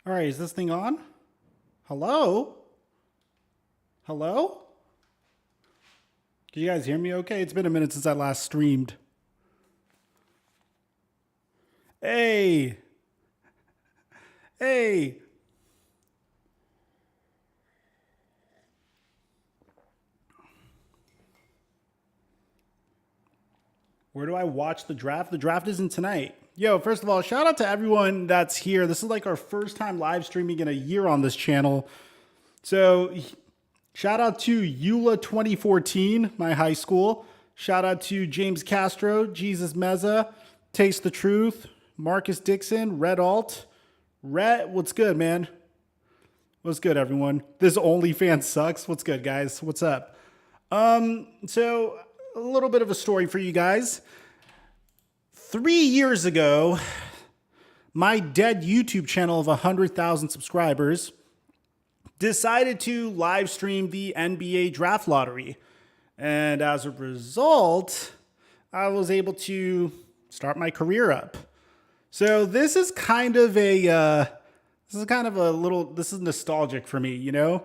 All right, is this thing on? Hello? Hello? Can you guys hear me okay? It's been a minute since I last streamed. Hey! Hey! Where do I watch the draft? The draft isn't tonight. Yo, first of all, shout out to everyone that's here. This is like our first time live streaming in a year on this channel. So shout out to Eula 2014, my high school. Shout out to James Castro, Jesus Meza, Taste the Truth, Marcus Dixon, Red Alt. Red, what's good, man? What's good, everyone? This OnlyFans sucks. What's good, guys? What's up? So a little bit of a story for you guys. 3 years ago, my dead YouTube channel of 100,000 subscribers decided to live stream the NBA draft lottery. And as a result, I was able to start my career up. So this is kind of a this is nostalgic for me, you know?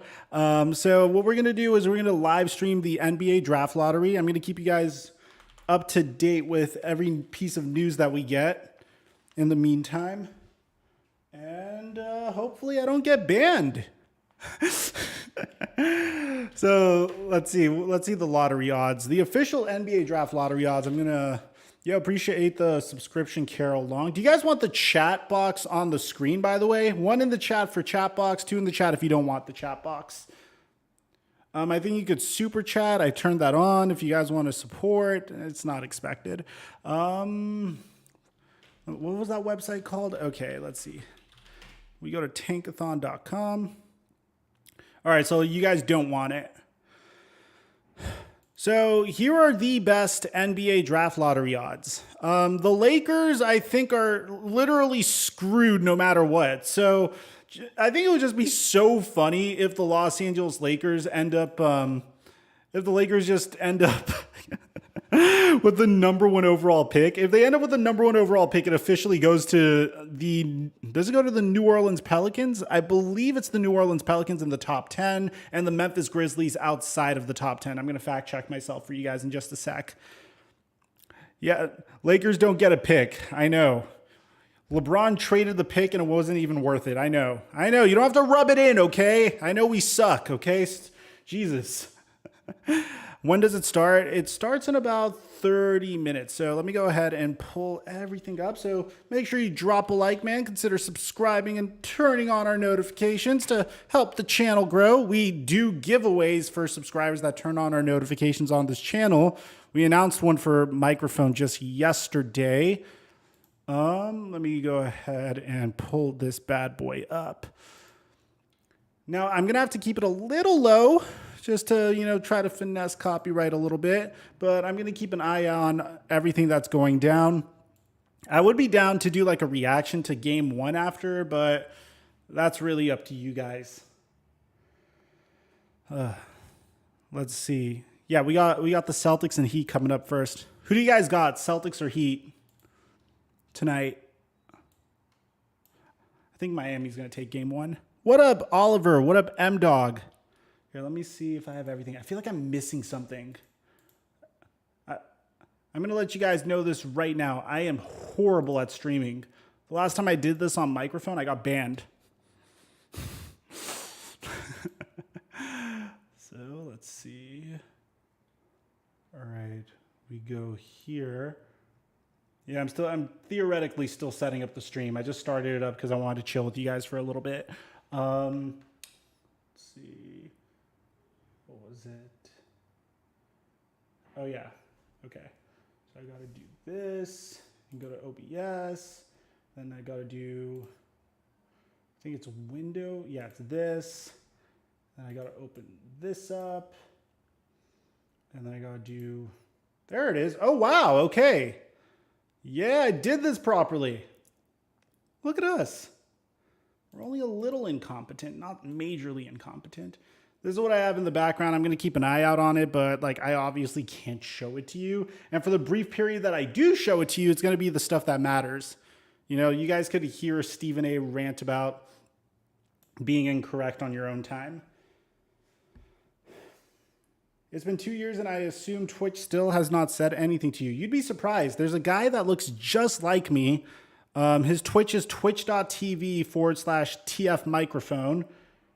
So what we're going to do is we're going to live stream the NBA draft lottery. I'm going to keep you guys up to date with every piece of news that we get in the meantime. And hopefully I don't get banned. So let's see the lottery odds. The official NBA draft lottery odds. I'm going to appreciate the subscription, Carol Long. Do you guys want the chat box on the screen, by the way? 1 in the chat for chat box, 2 in the chat if you don't want the chat box. I think you could super chat. I turned that on if you guys want to support. It's not expected. What was that website called? Okay, let's see. We go to tankathon.com. All right, so you guys don't want it. So here are the best NBA draft lottery odds. The Lakers, I think, are literally screwed no matter what. So I think it would just be so funny if the Los Angeles Lakers end up, just end up with the number 1 overall pick. If they end up with the number 1 overall pick, it officially goes to does it go to the New Orleans Pelicans? I believe it's the New Orleans Pelicans in the top 10 and the Memphis Grizzlies outside of the top 10. I'm going to fact check myself for you guys in just a sec. Yeah, Lakers don't get a pick. I know. LeBron traded the pick and it wasn't even worth it. I know. You don't have to rub it in, okay? I know we suck, okay? Jesus. When does it start? It starts in about 30 minutes. So let me go ahead and pull everything up. So make sure you drop a like, man. Consider subscribing and turning on our notifications to help the channel grow. We do giveaways for subscribers that turn on our notifications on this channel. We announced one for microphone just yesterday. Let me go ahead and pull this bad boy up. Now I'm going to have to keep it a little low just to, try to finesse copyright a little bit, but I'm going to keep an eye on everything that's going down. I would be down to do like a reaction to game 1 after, but that's really up to you guys. Let's see. Yeah, we got the Celtics and Heat coming up first. Who do you guys got? Celtics or Heat tonight? I think Miami's going to take game 1. What up, Oliver? What up, M-Dog? Here, let me see if I have everything. I feel like I'm missing something. I'm going to let you guys know this right now. I am horrible at streaming. The last time I did this on microphone, I got banned. So let's see. All right, we go here. Yeah, I'm theoretically still setting up the stream. I just started it up because I wanted to chill with you guys for a little bit. Let's see. What was it? Oh, yeah. Okay. So I got to do this and go to OBS. Then I got to do, I think it's a window. Yeah, it's this. Then I got to open this up. And then I got to do, there it is. Oh, wow. Okay. Yeah, I did this properly. Look at us. We're only a little incompetent, not majorly incompetent. This is what I have in the background. I'm going to keep an eye out on it, but I obviously can't show it to you. And for the brief period that I do show it to you, it's going to be the stuff that matters. You guys could hear Stephen A rant about being incorrect on your own time. It's been 2 years and I assume Twitch still has not said anything to you. You'd be surprised. There's a guy that looks just like me. His Twitch is twitch.tv/TF microphone.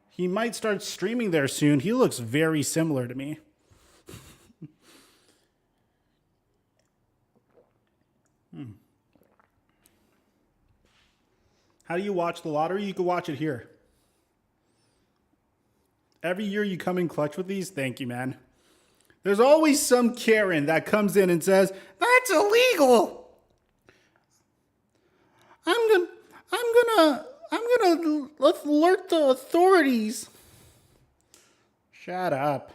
He might start streaming there soon. He looks very similar to me. How do you watch the lottery? You can watch it here. Every year you come in clutch with these. Thank you, man. There's always some Karen that comes in and says, that's illegal. I'm gonna alert the authorities. Shut up.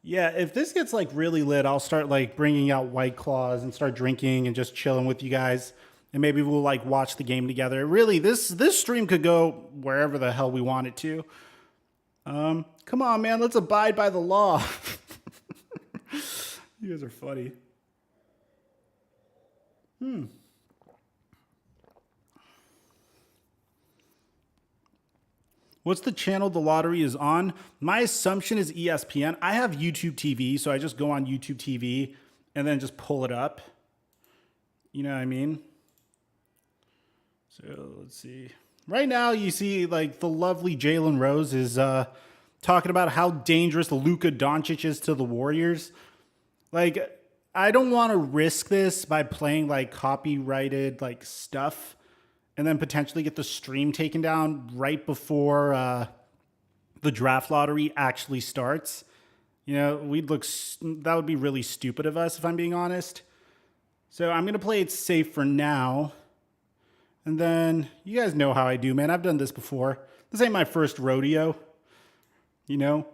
Yeah, if this gets like really lit, I'll start like bringing out White Claws and start drinking and just chilling with you guys. And maybe we'll like watch the game together. Really, this stream could go wherever the hell we want it to. Come on, man, let's abide by the law. You guys are funny. What's the channel the lottery is on? My assumption is ESPN. I have YouTube TV, so I just go on YouTube TV and then just pull it up. You know what I mean? So let's see. Right now, you see like the lovely Jalen Rose is talking about how dangerous Luka Doncic is to the Warriors. Like, I don't want to risk this by playing like copyrighted like stuff and then potentially get the stream taken down right before the draft lottery actually starts. You know, that would be really stupid of us if I'm being honest. So I'm going to play it safe for now. And then you guys know how I do, man. I've done this before. This ain't my first rodeo. You know?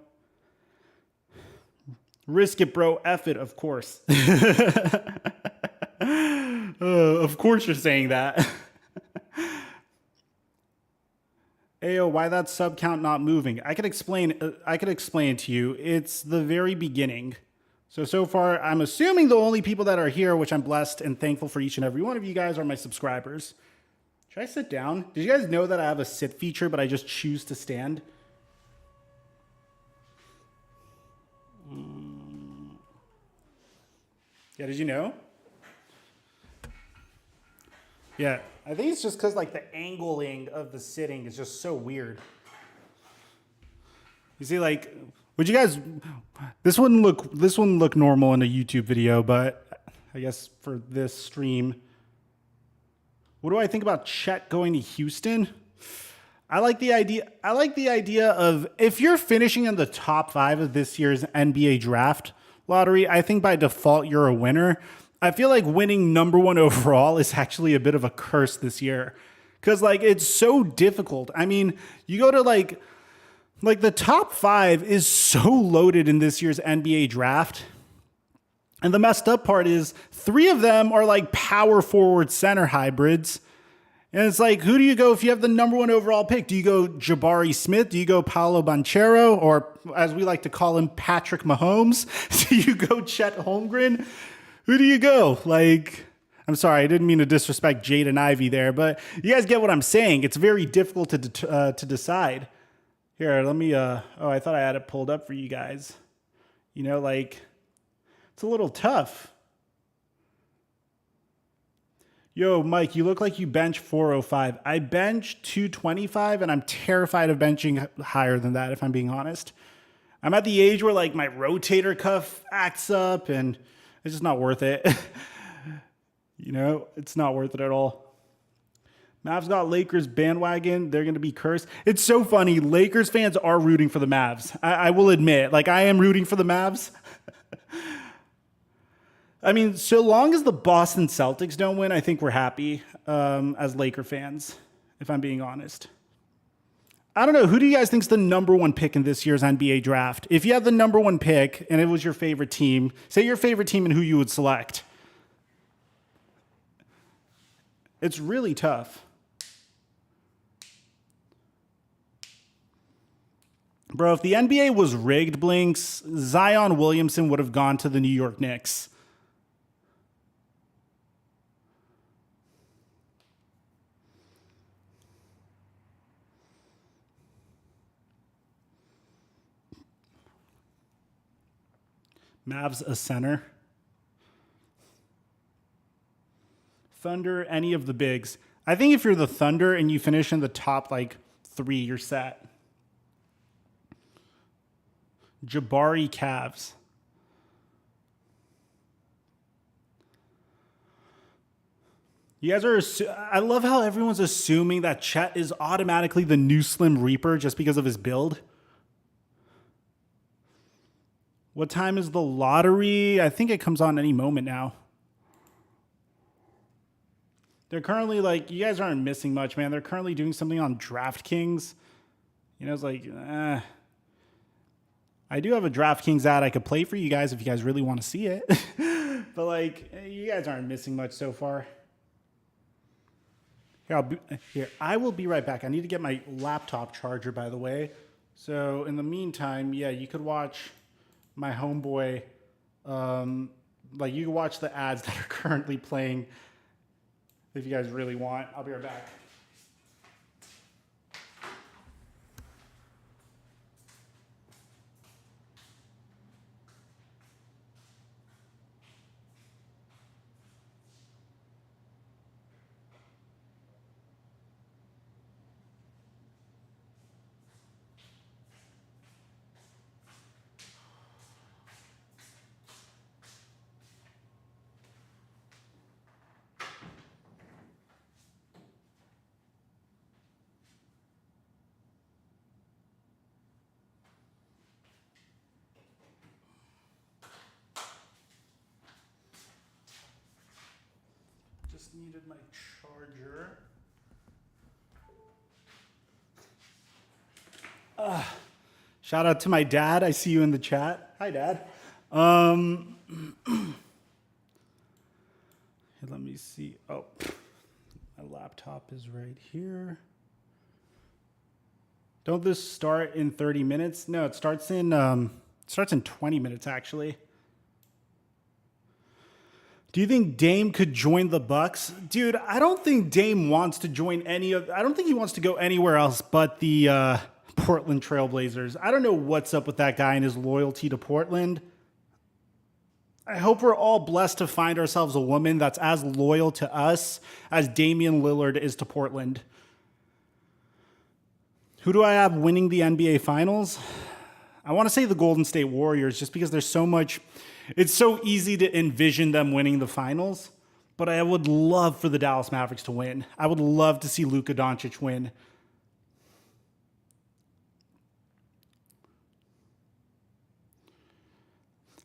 Risk it, bro. F it, of course. Of course you're saying that. Ayo, why that sub count not moving? I could explain it to you. It's the very beginning. So far, I'm assuming the only people that are here, which I'm blessed and thankful for each and every one of you guys, are my subscribers. Should I sit down? Did you guys know that I have a sit feature, but I just choose to stand? Yeah, did you know? Yeah, I think it's just because like the angling of the sitting is just so weird. You see, like, would you guys? This wouldn't look normal in a YouTube video, but I guess for this stream. What do I think about Chet going to Houston? I like the idea of if you're finishing in the top 5 of this year's NBA draft lottery, I think by default you're a winner. I feel like winning number 1 overall is actually a bit of a curse this year because like it's so difficult. I mean, you go to like the top 5 is so loaded in this year's NBA draft. And the messed up part is 3 of them are like power forward center hybrids. And it's like, who do you go if you have the number 1 overall pick? Do you go Jabari Smith? Do you go Paolo Banchero? Or as we like to call him, Patrick Mahomes? Do you go Chet Holmgren? Who do you go? Like, I'm sorry, I didn't mean to disrespect Jaden Ivey there, but you guys get what I'm saying. It's very difficult to decide. Here, let me, oh, I thought I had it pulled up for you guys. You know, like, it's a little tough. Yo, Mike, you look like you bench 405. I bench 225, and I'm terrified of benching higher than that, if I'm being honest. I'm at the age where, like, my rotator cuff acts up, and it's just not worth it. You know, it's not worth it at all. Mavs got Lakers bandwagon. They're going to be cursed. It's so funny. Lakers fans are rooting for the Mavs. I will admit, like, I am rooting for the Mavs. I mean, so long as the Boston Celtics don't win, I think we're happy as Laker fans, if I'm being honest. I don't know. Who do you guys think is the number 1 pick in this year's NBA draft? If you had the number 1 pick and it was your favorite team, say your favorite team and who you would select. It's really tough. Bro, if the NBA was rigged, Blinks, Zion Williamson would have gone to the New York Knicks. Mavs a center. Thunder, any of the bigs. I think if you're the Thunder and you finish in the top like 3, you're set. Jabari Cavs. You guys are. I love how everyone's assuming that Chet is automatically the new Slim Reaper just because of his build. What time is the lottery? I think it comes on any moment now. They're currently like, you guys aren't missing much, man. They're currently doing something on DraftKings. You know, it's like, I do have a DraftKings ad I could play for you guys if you guys really want to see it. But like, you guys aren't missing much so far. Here, I will be right back. I need to get my laptop charger, by the way. So in the meantime, yeah, you could watch my homeboy. Like you can watch the ads that are currently playing if you guys really want. I'll be right back. Just needed my charger. Shout out to my dad. I see you in the chat. Hi, Dad. Let me see. Oh, my laptop is right here. Don't this start in 30 minutes? No, it starts in 20 minutes actually. Do you think Dame could join the Bucks? Dude, I don't think Dame wants to join I don't think he wants to go anywhere else but the Portland Trailblazers. I don't know what's up with that guy and his loyalty to Portland. I hope we're all blessed to find ourselves a woman that's as loyal to us as Damian Lillard is to Portland. Who do I have winning the NBA Finals? I want to say the Golden State Warriors just because there's so much. It's so easy to envision them winning the finals, but I would love for the Dallas Mavericks to win. I would love to see Luka Doncic win.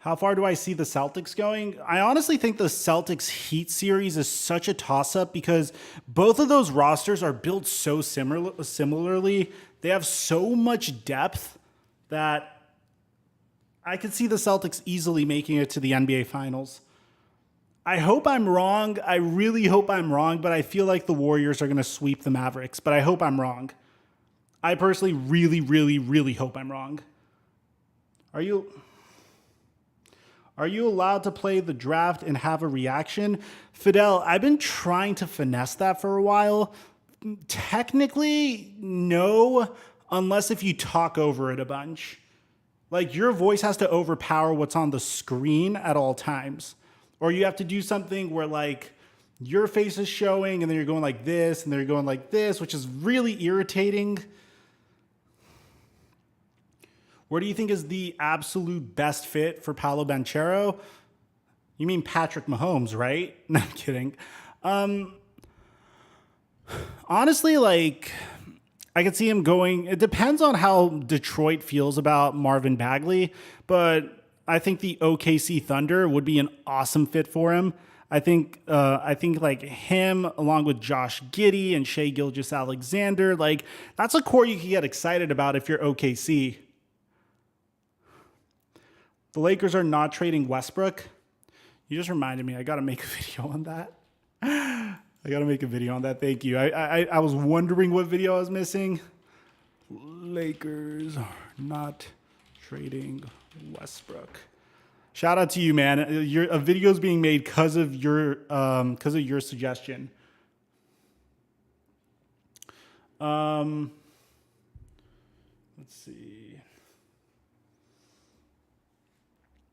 How far do I see the Celtics going? I honestly think the Celtics Heat series is such a toss-up because both of those rosters are built so similarly. They have so much depth that I could see the Celtics easily making it to the NBA Finals. I hope I'm wrong. I really hope I'm wrong, but I feel like the Warriors are going to sweep the Mavericks, but I hope I'm wrong. I personally really, really, really hope I'm wrong. Are you allowed to play the draft and have a reaction? Fidel, I've been trying to finesse that for a while. Technically, no, unless if you talk over it a bunch. Like, your voice has to overpower what's on the screen at all times. Or you have to do something where, like, your face is showing and then you're going like this and then you're going like this, which is really irritating. Where do you think is the absolute best fit for Paolo Banchero? You mean Patrick Mahomes, right? No, I'm kidding. Honestly, like, I could see him going. It depends on how Detroit feels about Marvin Bagley, but I think the OKC Thunder would be an awesome fit for him. I think like him along with Josh Giddey and Shai Gilgeous-Alexander, like that's a core you can get excited about if you're OKC. The Lakers are not trading Westbrook. You just reminded me. I got to make a video on that. Thank you. I was wondering what video I was missing. Lakers are not trading Westbrook. Shout out to you, man. A video is being made because of your suggestion. Let's see.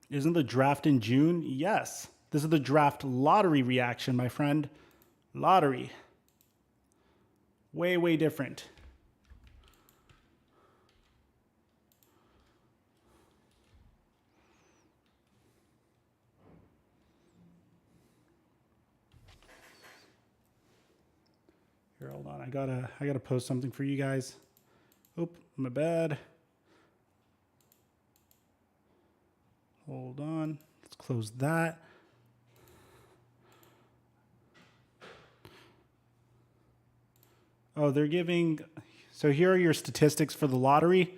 Isn't the draft in June? Yes. This is the draft lottery reaction, my friend. Lottery. Way, way different. Here, hold on. I gotta post something for you guys. Oop, my bad. Hold on. Let's close that. Oh, they're giving. So here are your statistics for the lottery. If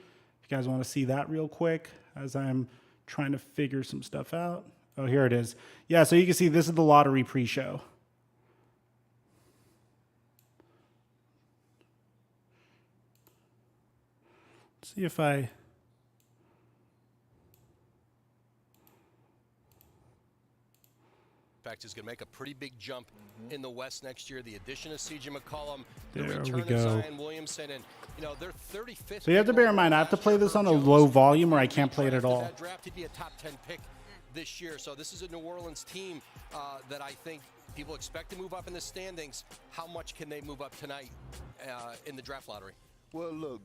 you guys want to see that real quick as I'm trying to figure some stuff out. Oh, here it is. Yeah, so you can see this is the lottery pre-show. See if I... In fact, he's going to make a pretty big jump in the West next year. The addition of C.J. McCollum, the There return we of go. Zion Williamson, and you know they're 35th. So you have to bear in mind, I have to play this on a low volume or I can't play it at all. That draft to be a top 10 pick this year. So this is a New Orleans team that I think people expect to move up in the standings. How much can they move up tonight in the draft lottery? Well, look,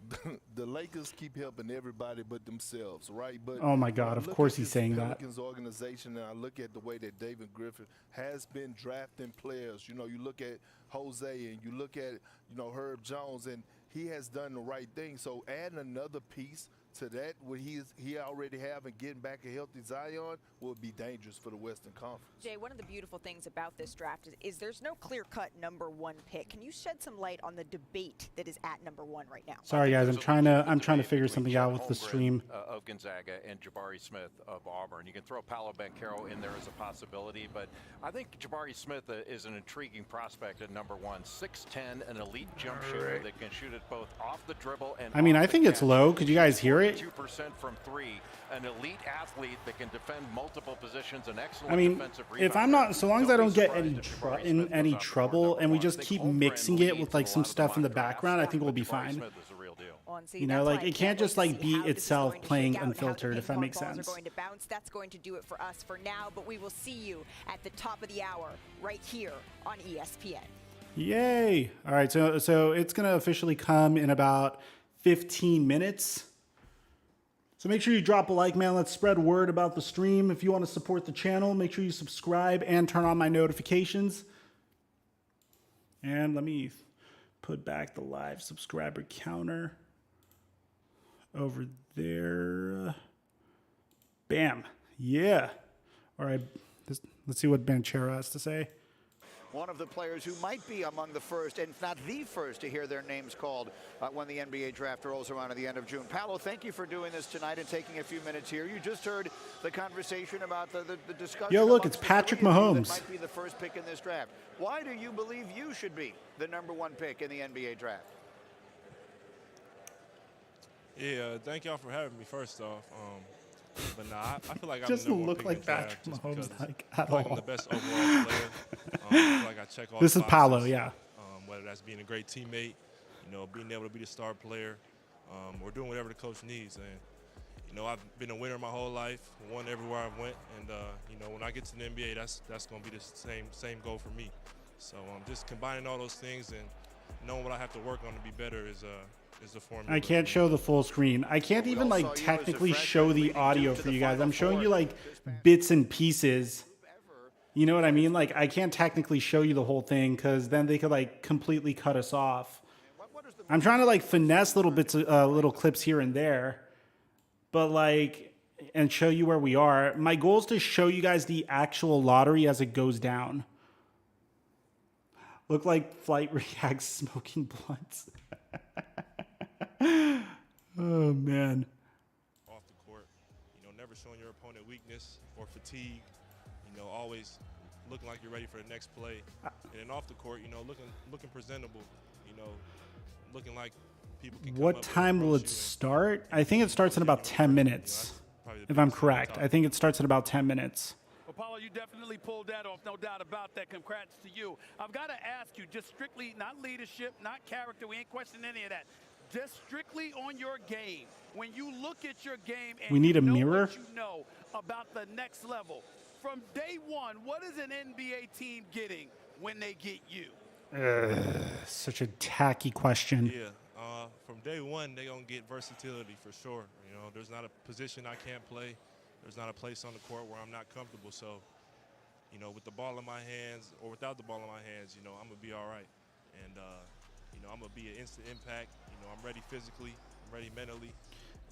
the Lakers keep helping everybody but themselves, right? But Oh my God, of course he's saying that. Pelicans organization, and I look at the way that David Griffin has been drafting players. You know, you look at Jose and you look at, you know, Herb Jones, and he has done the right thing. So adding another piece to that, what he already have, and getting back a healthy Zion will be dangerous for the Western Conference. Jay, one of the beautiful things about this draft is there's no clear-cut #1 pick. Can you shed some light on the debate that is at #1 right now? Sorry guys, I'm trying to figure something out with the stream. Of Gonzaga and Jabari Smith of Auburn. You can throw Paolo Banchero in there as a possibility, but I think Jabari Smith is an intriguing prospect at #1. 6'10", an elite jump shooter that can shoot it both off the dribble and I mean, off I the think it's catch. low. Could you guys hear it? 2% from three, an elite athlete that can defend multiple positions, an excellent I mean, defensive if I'm rebounder. not, so long as I Don't don't be get surprised any if Jabari Smith in goes any off the board trouble, and we #1. just I think keep Holmgren mixing it with leads like a some lot of stuff in the mock drafts, background, I think we'll but be Jabari fine. Smith is the real deal. Well, and see, You know, that's like, why I it can't wait just, to like, see be how this is itself going to playing shake out and how the unfiltered, if that ping-pong makes balls sense. are going to bounce. That's going to do it for us for now, but we will see you at the top of the hour right here on ESPN. Yay! All right, so it's gonna officially come in about 15 minutes. So make sure you drop a like, man. Let's spread word about the stream. If you want to support the channel, make sure you subscribe and turn on my notifications. And let me put back the live subscriber counter over there. Bam. Yeah. All right. Let's see what Banchero has to say. One of the players who might be among the first, and if not the first, to hear their names called when the NBA draft rolls around at the end of June. Paolo, thank you for doing this tonight and taking a few minutes here. You just heard the conversation about the discussion. Yo, look, it's amongst the Patrick three of you Mahomes. that might be the first pick in this draft. Why do you believe you should be the #1 pick in the NBA draft? Yeah, thank y'all for having me. First off, but nah, I feel like I'm Doesn't the #1 look pick like in the draft Patrick just Mahomes, because like, I at feel like all. I'm the best overall player. I feel like I check all This the is Paolo, boxes, yeah. Whether that's being a great teammate, you know, being able to be the star player, or doing whatever the coach needs. And you know, I've been a winner my whole life, won everywhere I went, and you know, when I get to the NBA, that's going to be the same goal for me. So just combining all those things and knowing what I have to work on to be better is the formula. I can't show the full screen. I can't even like technically show the audio for you guys. I'm showing you like bits and pieces. You know what I mean? Like I can't technically show you the whole thing because then they could like completely cut us off. I'm trying to like finesse little bits, little clips here and there, but like, and show you where we are. My goal is to show you guys the actual lottery as it goes down. Look like Flight reacts smoking blunts. Oh man. Off the court, you know, never showing your opponent weakness or fatigue. You know, always looking like you're ready for the next play. And then off the court, you know, looking presentable. You know, looking like people can. What time will it start? I think it starts in about 10 minutes. If I'm correct, I think it starts in about 10 minutes. Well, Paulo, you definitely pulled that off, no doubt about that. Congrats to you. I've got to ask you, just strictly, not leadership, not character, we ain't questioning any of that. just strictly on your game. When you look at your game and We need you a know mirror? what you know about the next level, from day one, what is an NBA team getting when they get you? Such a tacky question. Yeah, from day one, they're going to get versatility for sure. You know, there's not a position I can't play. There's not a place on the court where I'm not comfortable. So, you know, with the ball in my hands or without the ball in my hands, you know, I'm going to be all right. And, you know, I'm going to be an instant impact. You know, I'm ready physically, I'm ready mentally,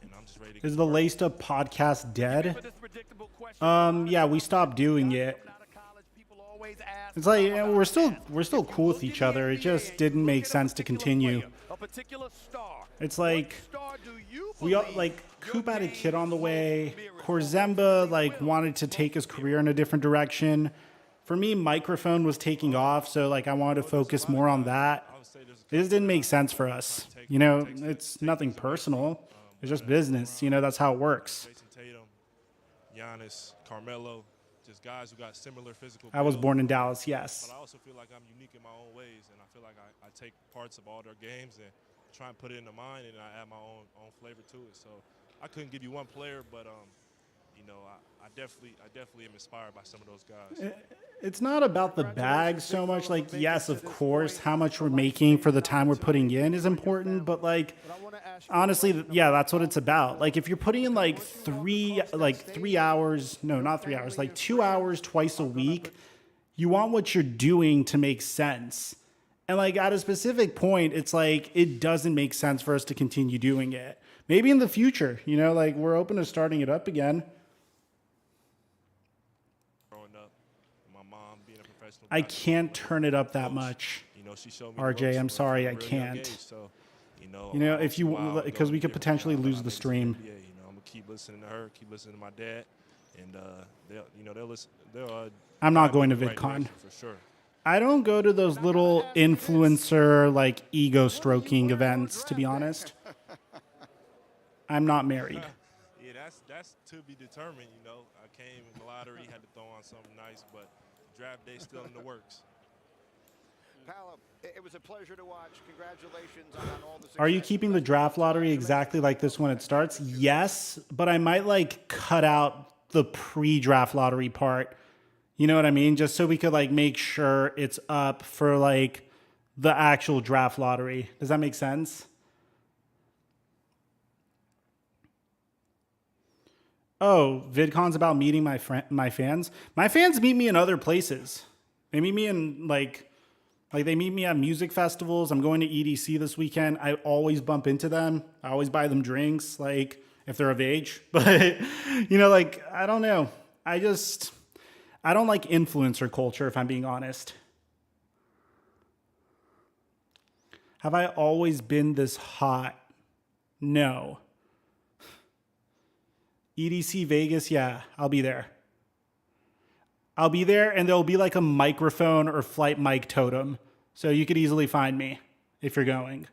and I'm just ready to Is get the started. Laced Up podcast dead? For this predictable question, Yeah, we stopped doing it. coming out of college, people always ask It's like about we're that. still If you cool look with in each the other. It NBA just and didn't you make look at a sense to particular continue. player, a particular star, It's what like star do you we all believe like your Coop had a game kid on the most way. mirrors, Korzemba like will wanted to take his career in a different direction. For me, microphone was taking off, so like I wanted to focus more on that. I would say there's It just didn't make sense for us. You know, it's nothing personal. It's just business. You know, that's how it works. Jason Tatum, Giannis, Carmelo, just guys who got similar physical. I was build. born in Dallas, yes. But I also feel like I'm unique in my own ways, and I feel like I take parts of all their games and try and put it into mine, and I add my own flavor to it. So I couldn't give you one player, but you know, I definitely am inspired by some of those guys. It's not about the bag so much. Like, yes, of course, how much we're making for the time we're putting in is important, but like, honestly, yeah, that's what it's about. Like, if you're putting in like 3 hours, no, not 3 hours, like 2 hours twice a week, you want what you're doing to make sense. And like at a specific point, it's like it doesn't make sense for us to continue doing it. Maybe in the future, you know, like we're open to starting it up again. Growing up, my mom being a professional. I can't turn it up that much. You know, she showed me RJ, the ropes I'm from sorry, a I real young can't. age, so, you know, If you, because we could potentially lose the stream. Yeah, you know, I'm gonna keep listening to her, keep listening to my dad, and they'll listen. I'm not guide me going in to the right VidCon. direction for sure. I don't go to those little influencer, like ego stroking events, to be honest. I'm not married. Yeah, that's to be determined. You know, I came in the lottery, had to throw on something nice, but draft day still in the works. Paolo, it was a pleasure to watch. Congratulations on all the success. Are you keeping the draft lottery exactly like this when it starts? Yes, but I might like cut out the pre-draft lottery part. You know what I mean? Just so we could like make sure it's up for like the actual draft lottery. Does that make sense? Oh, VidCon's about meeting my fans. My fans meet me in other places. They meet me in like they meet me at music festivals. I'm going to EDC this weekend. I always bump into them. I always buy them drinks, like if they're of age. But you know, like I don't know. I don't like influencer culture, if I'm being honest. Have I always been this hot? No. EDC Vegas, yeah, I'll be there. I'll be there, and there'll be like a microphone or flight mic totem. So you could easily find me if you're going.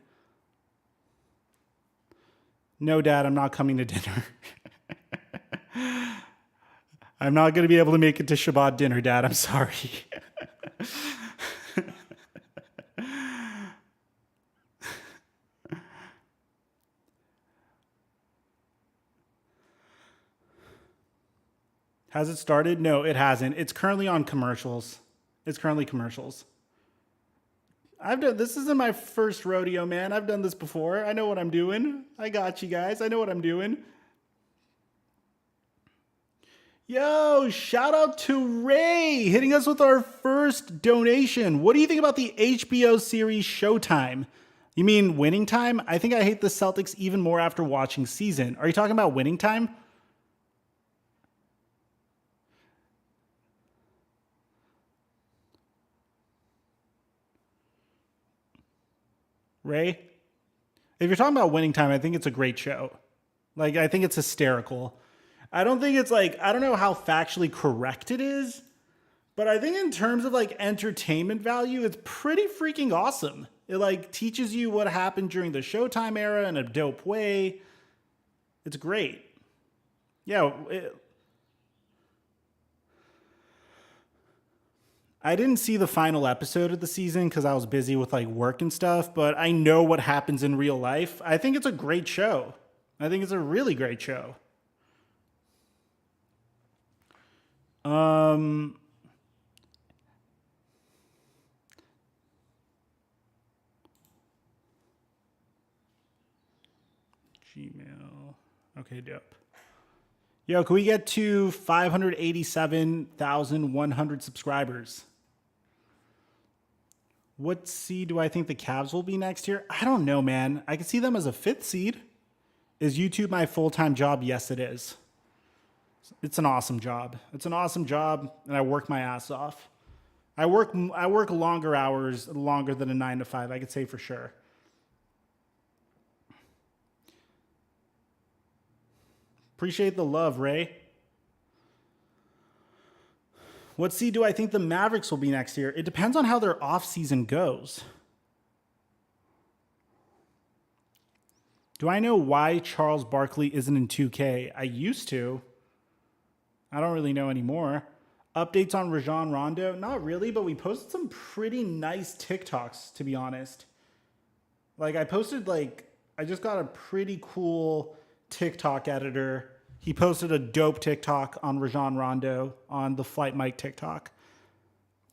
No, Dad, I'm not coming to dinner. I'm not going to be able to make it to Shabbat dinner, Dad. I'm sorry. Has it started? No, it hasn't. It's currently on commercials. It's currently commercials. This isn't my first rodeo, man. I've done this before. I know what I'm doing. I got you guys. I know what I'm doing. Yo, shout out to Ray hitting us with our first donation. What do you think about the HBO series Showtime? You mean Winning Time? I think I hate the Celtics even more after watching Season. Are you talking about Winning Time? Ray? If you're talking about Winning Time, I think it's a great show. Like, I think it's hysterical. I don't think it's like, I don't know how factually correct it is, but I think in terms of like entertainment value, it's pretty freaking awesome. It like teaches you what happened during the Showtime era in a dope way. It's great. Yeah. I didn't see the final episode of the season because I was busy with like work and stuff, but I know what happens in real life. I think it's a great show. I think it's a really great show. Gmail. Okay, dope. Yo, can we get to 587,100 subscribers? What seed do I think the Cavs will be next year? I don't know, man. I can see them as a 5th seed. Is YouTube my full-time job? Yes, it is. It's an awesome job. It's an awesome job, and I work my ass off. I work longer hours, longer than a 9 to 5, I could say for sure. Appreciate the love, Ray. What seed do I think the Mavericks will be next year? It depends on how their offseason goes. Do I know why Charles Barkley isn't in 2K? I used to. I don't really know anymore. Updates on Rajon Rondo? Not really, but we posted some pretty nice TikToks, to be honest. Like, I just got a pretty cool TikTok editor. He posted a dope TikTok on Rajon Rondo on the TheFlightmike TikTok.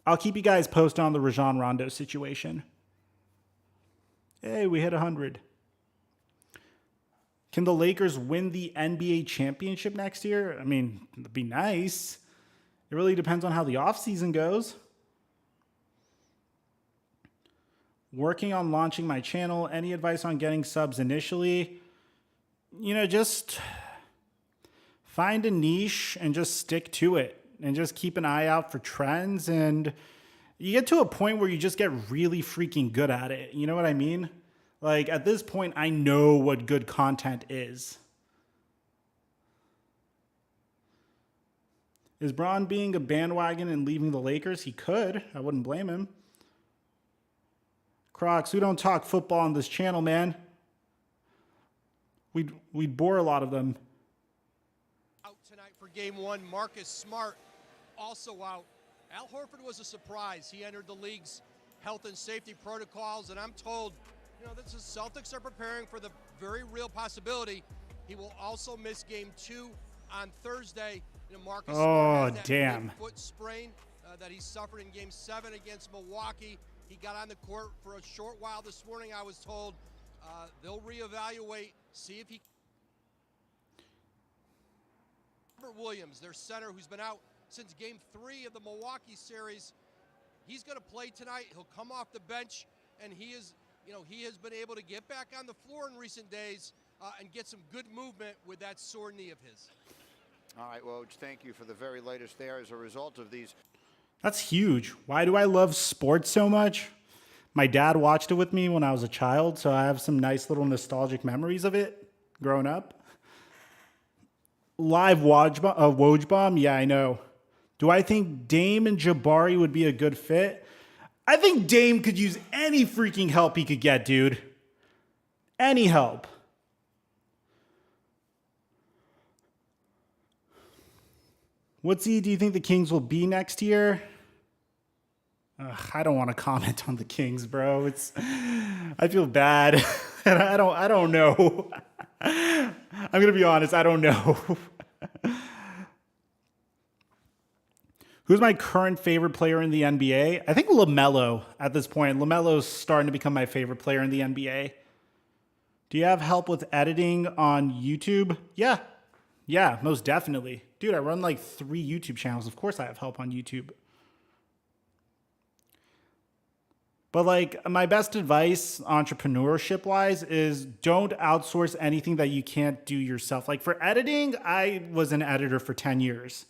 I'll keep you guys posted on the Rajon Rondo situation. Hey, we hit 100. Can the Lakers win the NBA championship next year? I mean, it'd be nice. It really depends on how the offseason goes. Working on launching my channel. Any advice on getting subs initially? Just find a niche and just stick to it and just keep an eye out for trends. And you get to a point where you just get really freaking good at it. You know what I mean? Like, at this point, I know what good content is. Is Bron being a bandwagon and leaving the Lakers? He could. I wouldn't blame him. Crocs, we don't talk football on this channel, man. We'd bore a lot of them. Out tonight for game 1, Marcus Smart also out. Al Horford was a surprise. He entered the league's health and safety protocols, and I'm told, the Celtics are preparing for the very real possibility he will also miss game 2 on Thursday. Marcus Smart had that foot sprain that he suffered in game 7 against Milwaukee. He got on the court for a short while this morning, I was told. They'll reevaluate, see if he... Robert Williams, their center, who's been out since game 3 of the Milwaukee series, he's going to play tonight. He'll come off the bench, and he has been able to get back on the floor in recent days and get some good movement with that sore knee of his. All right, Woj, thank you for the very latest there as a result of these. That's huge. Why do I love sports so much? My dad watched it with me when I was a child, so I have some nice little nostalgic memories of it growing up. Live Woj bomb? Yeah, I know. Do I think Dame and Jabari would be a good fit? I think Dame could use any freaking help he could get, dude. Any help. What seed do you think the Kings will be next year? I don't want to comment on the Kings, bro. I feel bad. And I don't know. I'm going to be honest, I don't know. Who's my current favorite player in the NBA? I think LaMelo at this point. LaMelo's starting to become my favorite player in the NBA. Do you have help with editing on YouTube? Yeah, most definitely. Dude, I run like 3 YouTube channels. Of course I have help on YouTube. But like, my best advice entrepreneurship-wise is don't outsource anything that you can't do yourself. Like for editing, I was an editor for 10 years.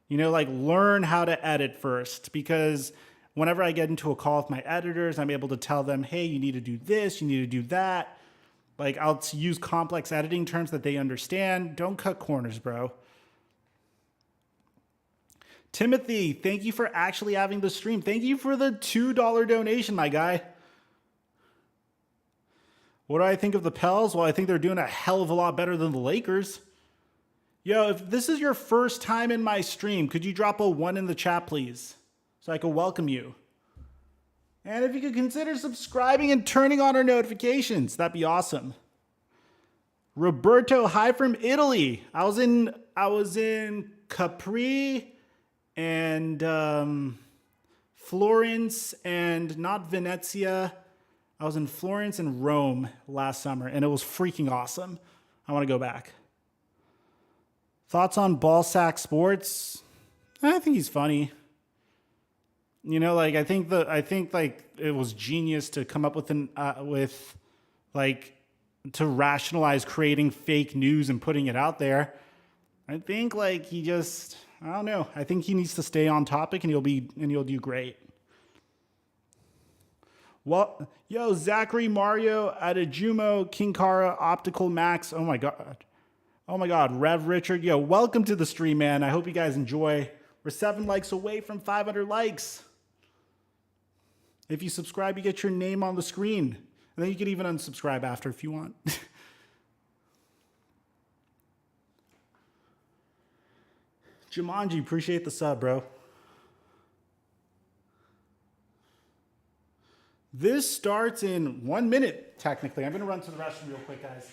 Learn how to edit first, because whenever I get into a call with my editors, I'm able to tell them, hey, you need to do this, you need to do that. Like, I'll use complex editing terms that they understand. Don't cut corners, bro. Timothy, thank you for actually having the stream. Thank you for the $2 donation, my guy. What do I think of the Pels? Well, I think they're doing a hell of a lot better than the Lakers. Yo, if this is your first time in my stream, could you drop a 1 in the chat, please? so I could welcome you. And if you could consider subscribing and turning on our notifications, that'd be awesome. Roberto, hi from Italy. I was in Capri and Florence and not Venezia. I was in Florence and Rome last summer, and it was freaking awesome. I want to go back. Thoughts on Ballsack Sports? I think he's funny. You know, like I think like it was genius to come up with to rationalize creating fake news and putting it out there. I think like I don't know. I think he needs to stay on topic, and he'll do great. Well, yo, Zachary, Mario, Adejumo, King Kara, Optical Max. Oh my God, Rev Richard. Yo, welcome to the stream, man. I hope you guys enjoy. We're 7 likes away from 500 likes. If you subscribe, you get your name on the screen. And then you can even unsubscribe after if you want. Jumanji, appreciate the sub, bro. This starts in 1 minute, technically. I'm going to run to the restroom real quick, guys.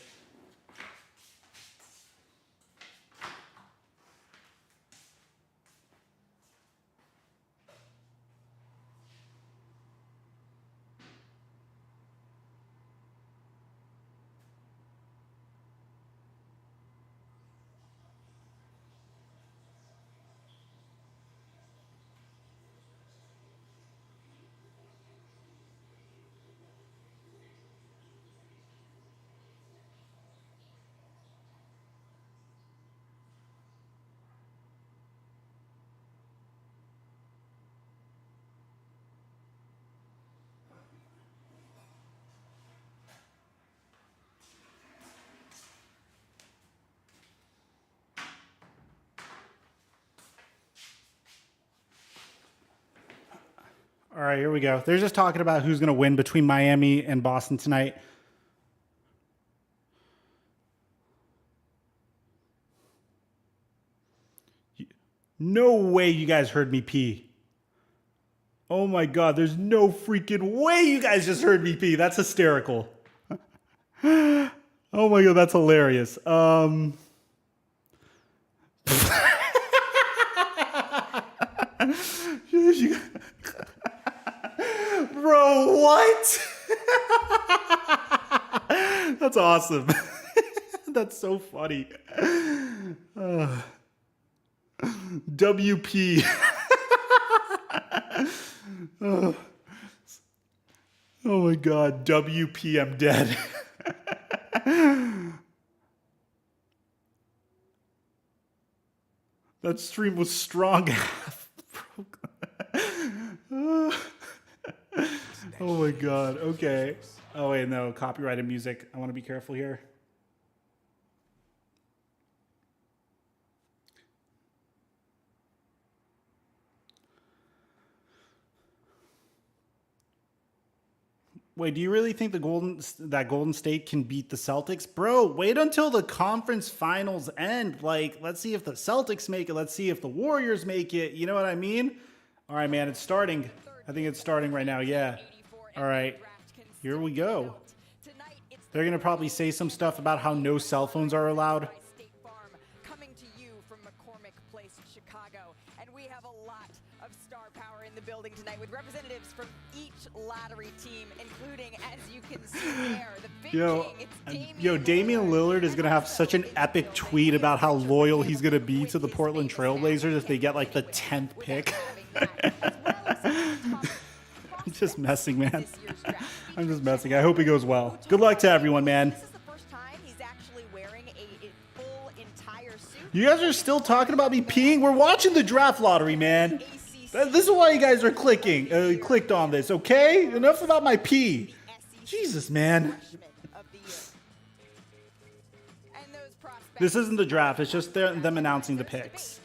All right, here we go. They're just talking about who's going to win between Miami and Boston tonight. No way you guys heard me pee. Oh my God, there's no freaking way you guys just heard me pee. That's hysterical. Oh my God, that's hilarious. Bro, what? That's awesome. That's so funny. WP. Oh my God, WP, I'm dead. That stream was strong. Oh my God. Okay. Oh wait, no, copyrighted music. I want to be careful here. Wait, do you really think that Golden State can beat the Celtics? Bro, wait until the conference finals end. Like, let's see if the Celtics make it. Let's see if the Warriors make it. You know what I mean? All right, man, it's starting. I think it's starting right now. Yeah. All right. Here we go. They're going to probably say some stuff about how no cell phones are allowed. Coming to you from McCormick Place, Chicago. And we have a lot of star power in the building tonight with representatives from each lottery team, including, as you can see there, the big king, Damian Lillard is going to have such an epic tweet about how loyal he's going to be to the Portland Trailblazers if they get like the 10th pick. I'm just messing, man. I'm just messing. I hope he goes well. Good luck to everyone, man. This is the first time he's actually wearing a full entire suit. You guys are still talking about me peeing? We're watching the draft lottery, man. This is why you guys are clicked on this, okay? Enough about my pee. Jesus, man. This isn't the draft. It's just them announcing the picks.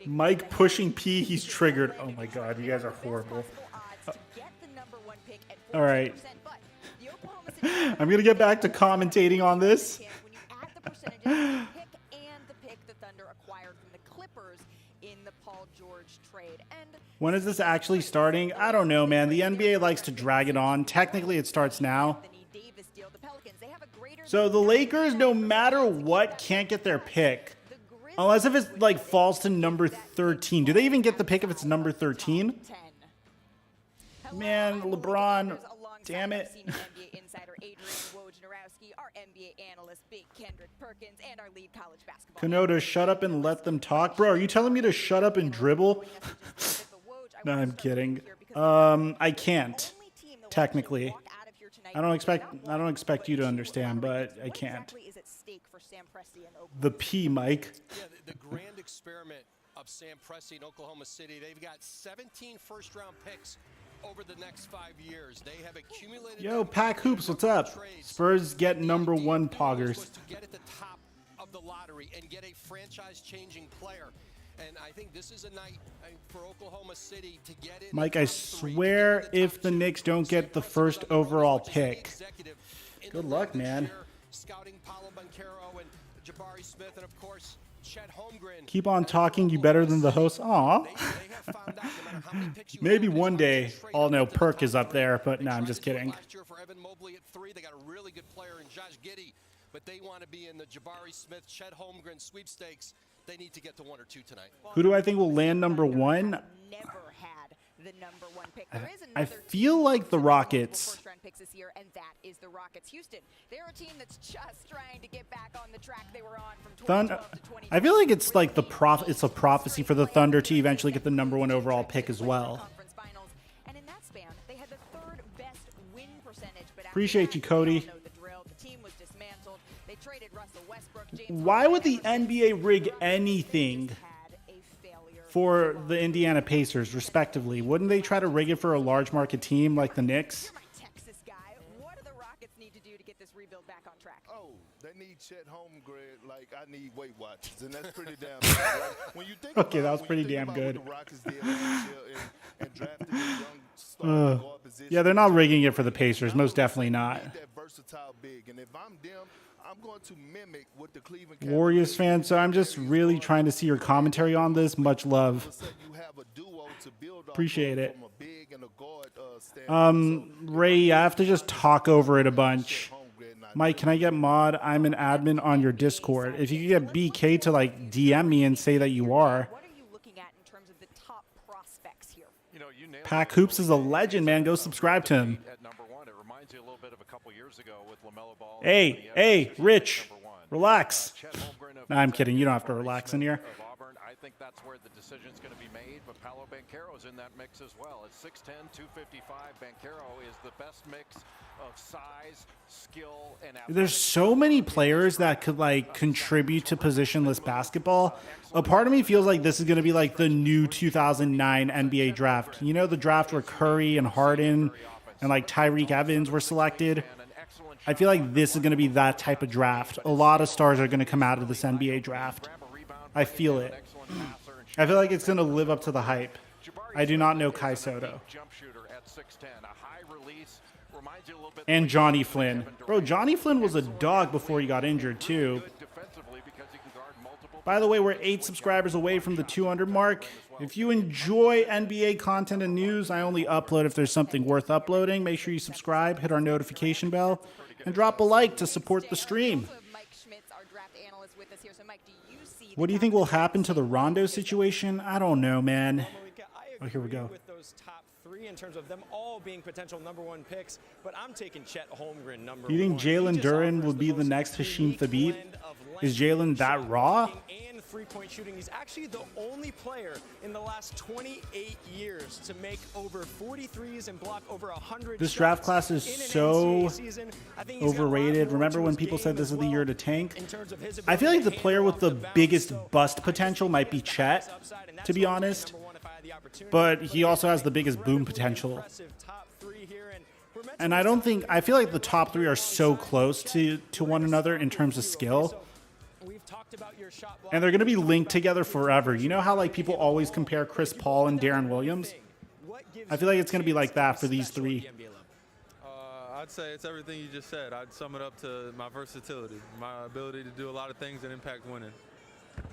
Mike pushing P, he's triggered. Oh my God, you guys are horrible. All right. I'm going to get back to commentating on this. George trade. And When is this actually starting? I don't know, man. The NBA likes to drag it on. Technically, it starts now. Anthony Davis deal, the Pelicans, they have a greater So the Lakers, no matter what, can't get their pick. Unless if it like falls to number 13. Do they even get the pick if it's number 13? Man, LeBron, damn it. NBA insider Adrian Wojnarowski, our NBA analyst Big Kendrick Perkins, and our lead college basketball. Kanoda, shut up and let them talk. Bro, are you telling me to shut up and dribble? No, I'm kidding. I can't. Technically. I don't expect you to understand, but I can't. The P, Mike. Yeah, the grand experiment of Sam Presti in Oklahoma City. They've got 17 first-round picks over the next 5 years. They have accumulated. Yo, Pack Hoops, what's up? Spurs get number 1 poggers. Was to get at the top of the lottery and get a franchise-changing player. And I think this is a night for Oklahoma City to get in. Mike, I swear if the Knicks don't get the first overall pick. Good luck, man. Scouting Paolo Banchero and Jabari Smith, and of course Chet Holmgren. Keep on talking, you better than the host. Aw. Maybe one day I'll know Perk is up there, but no, I'm just kidding. Last year for Evan Mobley at 3, they got a really good player in Josh Giddey, but they want to be in the Jabari Smith, Chet Holmgren sweepstakes. They need to get to 1 or 2 tonight. Who do I think will land number 1? Never had the number 1 pick. There is I another feel like the Rockets. first-round picks this year, and that is the Rockets. Houston, they're a team that's just trying to get back on the track they were on from 2012 to 2020. I feel like it's like it's a prophecy for the Thunder to eventually get the number 1 overall pick as well. Conference finals. And in that span, they had the 3rd best win percentage. But Appreciate you, Cody. The drill. The team was dismantled. They traded Russell Westbrook. Why would the NBA rig anything for the Indiana Pacers, respectively? Wouldn't they try to rig it for a large market team like the Knicks? You're my Texas guy. What do the Rockets need to do to get this rebuild back on track? Oh, they need Chet Holmgren like I need Weight Watchers, and that's pretty damn good. Right? When you think Okay, about, that was when pretty you think damn about good. what the Rockets did last year and drafted a young star guard position. Yeah, they're not rigging it for the Pacers. Most definitely not. They need that versatile big, and if I'm them, I'm going to mimic what the Cleveland Warriors fan, so I'm just really trying to see your commentary on this. Much love. You have a duo to build off Appreciate it. from a big and a guard standpoint. Ray, I have to just talk over it a bunch. Mike, can I get mod? I'm an admin on your Discord. If you could get BK to like DM me and say that you are. What are you looking at in terms of the top prospects here? You know, you nailed Pack it. Hoops is a legend, man. Go subscribe to him. At number 1, it reminds you a little bit of a couple years ago with LaMelo Ball. Hey, Rich, Number 1. relax. Chet Holmgren of Nah, I'm kidding. You don't have to Jabari relax Smith in here. of Auburn. I think that's where the decision's going to be made, but Paolo Banchero is in that mix as well. At 6'10", 255, Banchero is the best mix of size, skill, and There's so many players that could like contribute to positionless basketball. A part of me feels like this is going to be like the new 2009 NBA draft. You know, the draft where Curry and Harden and like Tyreek Evans were selected. I feel like this is going to be that type of draft. A lot of stars are going to come out of this NBA draft. I feel it. I feel like it's going to live up to the hype. I do not know Kai Soto. And Johnny Flynn. Bro, Johnny Flynn was a dog before he got injured, too. By the way, we're 8 subscribers away from the 200 mark. If you enjoy NBA content and news, I only upload if there's something worth uploading. Make sure you subscribe, hit our notification bell, and drop a like to support the stream. What do you think will happen to the Rondo situation? I don't know, man. Oh, here we go. With those top 3 in terms of them all being potential number 1 picks, but I'm taking Chet Holmgren number 1. You think Jalen Duren will be the next Hashim Thabit? Is Jalen that raw? And three-point shooting. He's actually the only player in the last 28 years to make over 43s and block over 100. This draft class is so overrated. Remember when people said this is the year to tank? I feel like the player with the biggest bust potential might be Chet, to be honest. But he also has the biggest boom potential. And I feel like the top 3 are so close to one another in terms of skill. And they're going to be linked together forever. You know how like people always compare Chris Paul and Darren Williams? I feel like it's going to be like that for these 3. I'd say it's everything you just said. I'd sum it up to my versatility, my ability to do a lot of things and impact winning.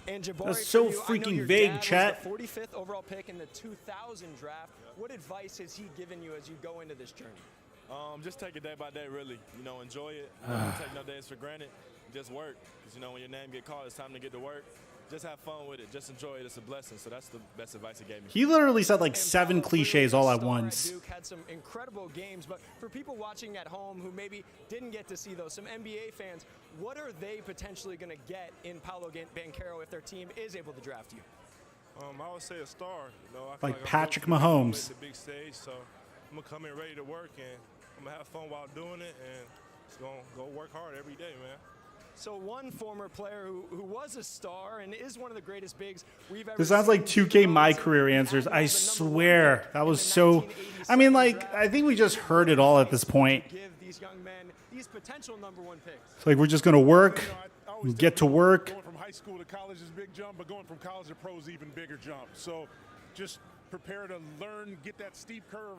And Jabari, That's so for you, I know freaking your vague, dad was Chet. the 45th overall pick in the 2000 draft. What advice has he given you as you go into this journey? Just take it day by day, really. You know, enjoy it. Take no days for granted. Just work. Because, you know, when your name get called, it's time to get to work. Just have fun with it. Just enjoy it. It's a blessing. So that's the best advice he gave me. He literally said like And 7 Paolo, cliches for you, all a at star once. Duke had some incredible games, but for people watching at home who maybe didn't get to see those, some NBA fans, what are they potentially going to get in Paolo Banchero if their team is able to draft you? I would say a star. You know, I feel Like I'm Patrick ready to Mahomes. the big stage, so I'm gonna come in ready to work, and I'm gonna have fun while doing it, and just gonna go work hard every day, man. So one former player who was a star and is one of the greatest bigs we've ever This sounds like seen, 2K My Career Answers. I swear. That was so... I mean, like, I think we just heard it all at this point. give these young men these potential #1 picks. It's like we're just going to work, I always get to tell people work. Going from high school to college is a big jump, but going from college to pro is even bigger jump. So just prepare to learn, get that steep curve.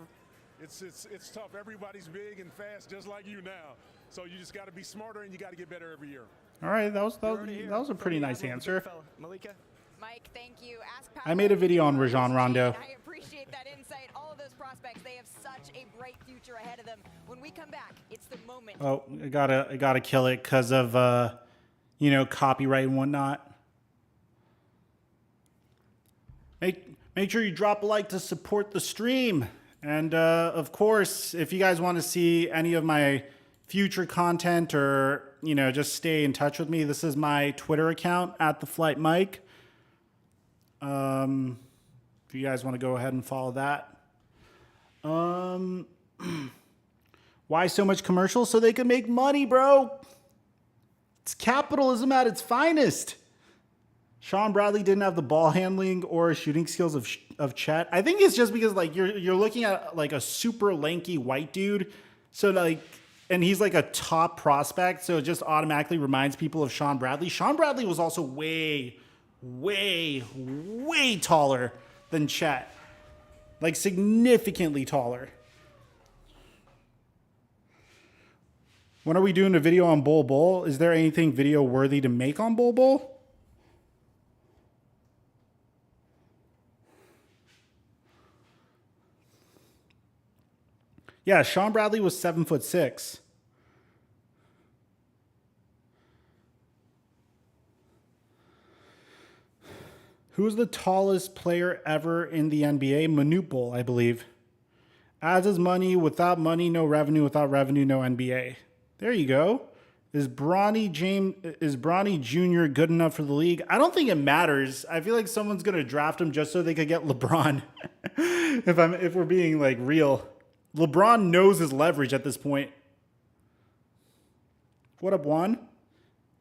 It's tough. Everybody's big and fast, just like you now. So you just got to be smarter and you got to get better every year. All right, that was a pretty nice answer. Malika? Mike, thank you. Ask I made a video on Rajon Rondo. I appreciate that insight. All of those prospects, they have such a bright future ahead of them. When we come back, it's the moment. Oh, I gotta kill it because of you know, copyright and whatnot. Make sure you drop a like to support the stream. And of course, if you guys want to see any of my future content or, you know, just stay in touch with me, this is my Twitter account at TheFlightmike. If you guys want to go ahead and follow that. Why so much commercials? So they can make money, bro. It's capitalism at its finest. Sean Bradley didn't have the ball handling or shooting skills of Chet. I think it's just because like you're looking at like a super lanky white dude. So like, and he's like a top prospect. So it just automatically reminds people of Sean Bradley. Sean Bradley was also way taller than Chet. Like significantly taller. When are we doing a video on Bol Bol? Is there anything video worthy to make on Bol Bol? Yeah, Sean Bradley was 7'6". Who's the tallest player ever in the NBA? Manute Bol, I believe. As is money, without money, no revenue, without revenue, no NBA. There you go. Is Bronny Jr. good enough for the league? I don't think it matters. I feel like someone's gonna draft him just so they could get LeBron. if we're being like real. LeBron knows his leverage at this point. What up, Juan?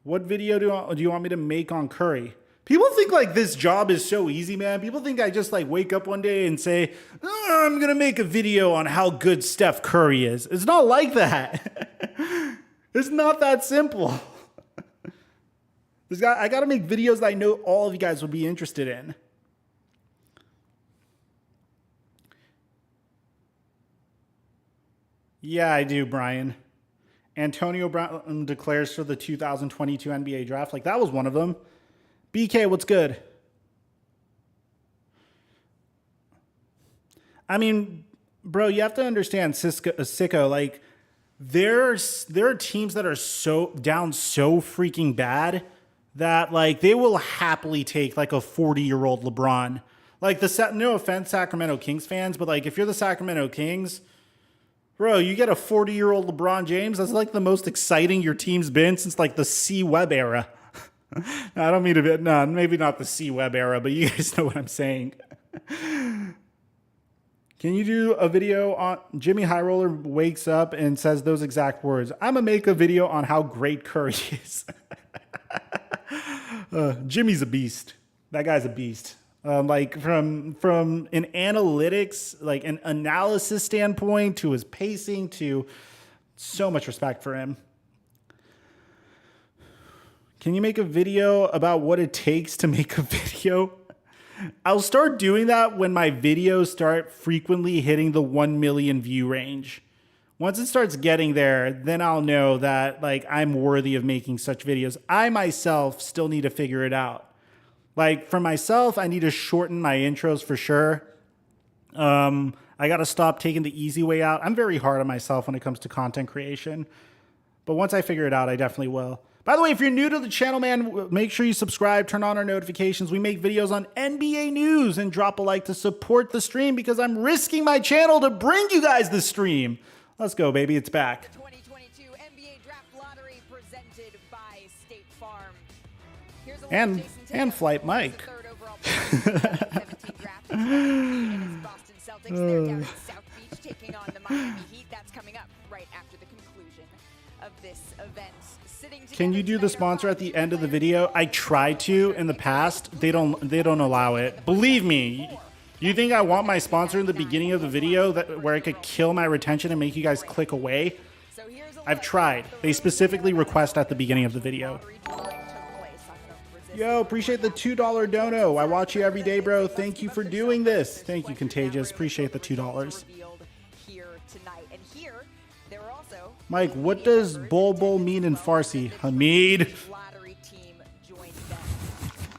What video do you want me to make on Curry? People think like this job is so easy, man. People think I just like wake up one day and say, oh, I'm going to make a video on how good Steph Curry is. It's not like that. It's not that simple. I got to make videos that I know all of you guys would be interested in. Yeah, I do, Brian. Antonio Brown declares for the 2022 NBA draft. Like, that was one of them. BK, what's good? I mean, bro, you have to understand, Sicko, like, there are teams that are so freaking bad that, like, they will happily take, like, a 40-year-old LeBron. Like, no offense, Sacramento Kings fans, but, like, if you're the Sacramento Kings... Bro, you get a 40-year-old LeBron James. That's like the most exciting your team's been since like the C-Web era. I don't mean to be, no, maybe not the C-Web era, but you guys know what I'm saying. Can you do a video on Jimmy High Roller wakes up and says those exact words? I'm going to make a video on how great Curry is. Jimmy's a beast. That guy's a beast. Like from an analytics, like an analysis standpoint to his pacing to so much respect for him. Can you make a video about what it takes to make a video? I'll start doing that when my videos start frequently hitting the 1 million view range. Once it starts getting there, then I'll know that like I'm worthy of making such videos. I myself still need to figure it out. Like for myself, I need to shorten my intros for sure. I got to stop taking the easy way out. I'm very hard on myself when it comes to content creation. But once I figure it out, I definitely will. By the way, if you're new to the channel, man, make sure you subscribe, turn on our notifications. We make videos on NBA news, and drop a like to support the stream because I'm risking my channel to bring you guys the stream. Let's go, baby. It's back. 2022 NBA Draft Lottery presented by State Farm. Here's a And Flight Jason Mike. Third overall pick in the 2017 draft. And his Boston Celtics, they're down in South Beach taking on the Miami Heat. That's coming up right after the conclusion of this event. Can you do the sponsor at the end of the video? I tried to in the past. They don't allow it. Believe me. You think I want my sponsor in the beginning of the video where I could kill my retention and make you guys click away? I've tried. They specifically request at the beginning of the video. Yo, appreciate the $2 dono. I watch you every day, bro. Thank you for doing this. Thank you, Contagious. Appreciate the $2. Mike, what does Bol Bol mean in Farsi? Hamid. Lottery team joined them.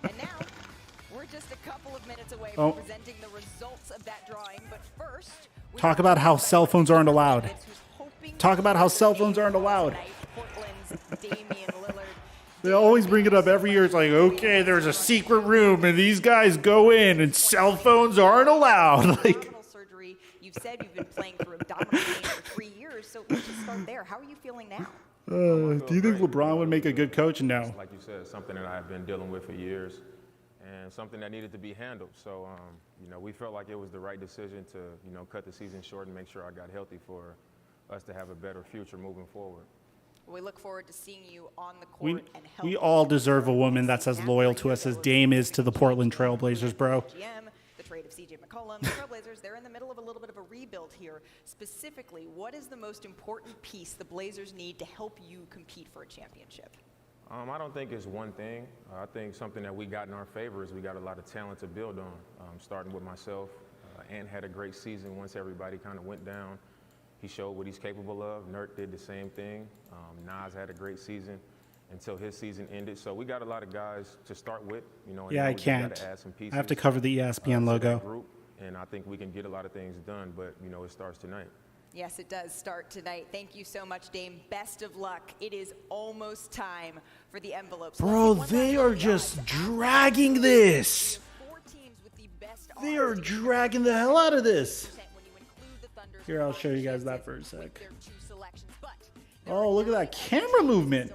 And now we're just a couple of minutes away Oh. from presenting the results of that drawing. But first, Talk about how cell phones aren't allowed. Talk about how cell phones aren't allowed. Portland's Damian Lillard. They always bring it up every year. It's like, okay, there's a secret room and these guys go in and cell phones aren't allowed. Like, Abdominal surgery. You've said you've been playing through abdominal pain for 3 years, so let's just start there. How are you feeling now? do you think LeBron would make a good coach? No. Like you said, something that I've been dealing with for years and something that needed to be handled. So, you know, we felt like it was the right decision to, you know, cut the season short and make sure I got healthy for us to have a better future moving forward. We look forward to seeing you on the court We, and helping. we all deserve a woman that's as loyal to us as Dame is to the Portland Trailblazers, bro. GM, the trade of CJ McCollum, the Trailblazers, they're in the middle of a little bit of a rebuild here. Specifically, what is the most important piece the Blazers need to help you compete for a championship? I don't think it's one thing. I think something that we got in our favor is we got a lot of talent to build on, starting with myself. Ant had a great season once everybody kind of went down. He showed what he's capable of. Nurk did the same thing. Nas had a great season until his season ended. So we got a lot of guys to start with. You know, and Yeah, I we just gotta can't. add some pieces, I have to cover the ESPN to logo. that group, and I think we can get a lot of things done. But you know, it starts tonight. Yes, it does start tonight. Thank you so much, Dame. Best of luck. It is almost time for the envelopes. Bro, they are just dragging this. 4 teams with the best They are dragging the hell out of this. Here, I'll show you guys that for a sec. Oh, look at that camera movement.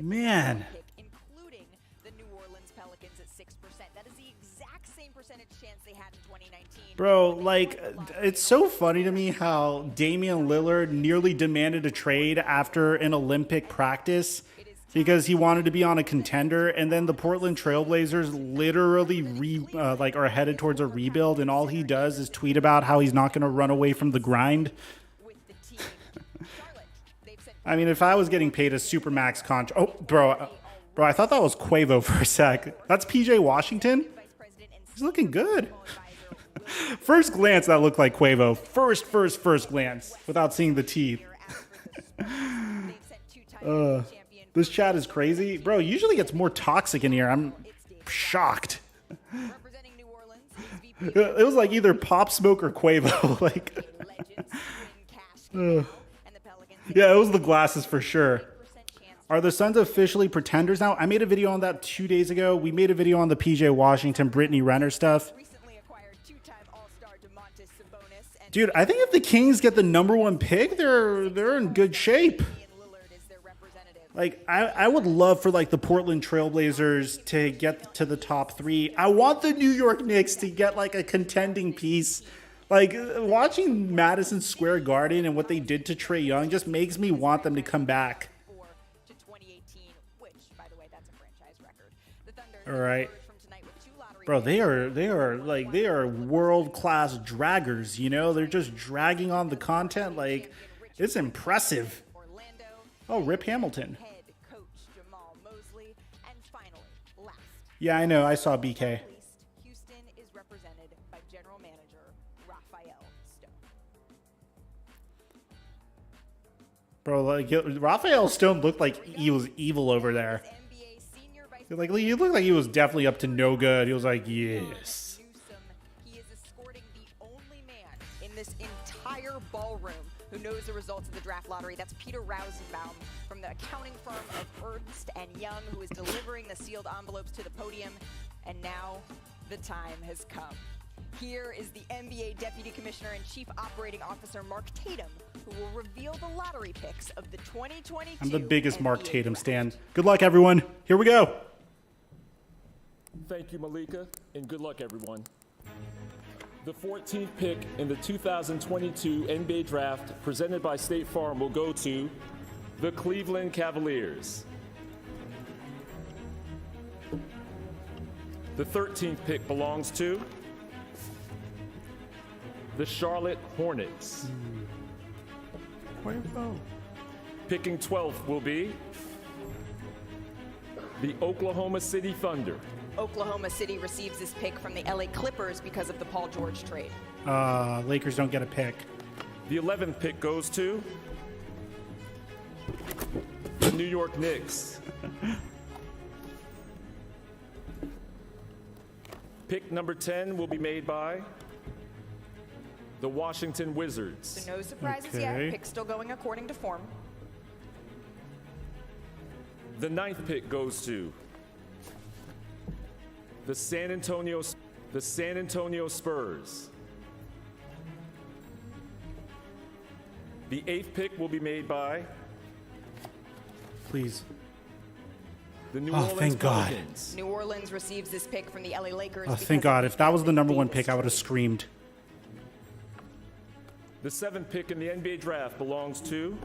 Man. Including the New Orleans Pelicans at 6%. That is the exact same percentage chance they had in 2019. Bro, like, it's so funny to me how Damian Lillard nearly demanded a trade after an Olympic practice because he wanted to be on a contender, and then the Portland Trailblazers literally are headed towards a rebuild, and all he does is tweet about how he's not going to run away from the grind. I mean, if I was getting paid a supermax contract, oh, bro, I thought that was Quavo for a sec. That's PJ Washington. He's looking good. First glance, that looked like Quavo. First glance, without seeing the teeth. This chat is crazy. Bro, it usually gets more toxic in here. I'm shocked. It was like either Pop Smoke or Quavo. Like, yeah, it was the glasses for sure. Are the Suns officially pretenders now? I made a video on that 2 days ago. We made a video on the PJ Washington, Brittany Renner stuff. Dude, I think if the Kings get the #1 pick, they're in good shape. Like, I would love for, like, the Portland Trailblazers to get to the top 3. I want the New York Knicks to get, like, a contending piece. Like, watching Madison Square Garden and what they did to Trae Young just makes me want them to come back. All right. Bro, they are world-class draggers, you know? They're just dragging on the content. Like, it's impressive. Oh, Rip Hamilton. Yeah, I know. I saw BK. Houston is represented by General Manager Raphael Stone. Bro, like, Raphael Stone looked like he was evil over there. NBA Senior Vice Like, he looked like he was definitely up to no good. He was like, yes. He is escorting the only man in this entire ballroom who knows the results of the draft lottery. That's Peter Rosenbaum from the accounting firm of Ernst & Young, who is delivering the sealed envelopes to the podium. And now the time has come. Here is the NBA Deputy Commissioner and Chief Operating Officer Mark Tatum, who will reveal the lottery picks of the 2022 I'm the biggest NBA Mark Tatum draft. stan. Good luck, everyone. Here we go. Thank you, Malika, and good luck, everyone. The 14th pick in the 2022 NBA Draft presented by State Farm will go to the Cleveland Cavaliers. The 13th pick belongs to the Charlotte Hornets. Picking 12th will be the Oklahoma City Thunder. Oklahoma City receives this pick from the LA Clippers because of the Paul George trade. Lakers don't get a pick. The 11th pick goes to the New York Knicks. Pick number 10 will be made by the Washington Wizards. So no surprises Okay. yet. Pick still going according to form. The 9th pick goes to the San Antonio Spurs. The 8th pick will be made by Please. the New Oh, Orleans thank God. Pelicans. New Orleans receives this pick from the LA Lakers. Oh, because thank of God. the If that was the number one Davis pick, I would have trade. screamed. The 7th pick in the NBA draft belongs to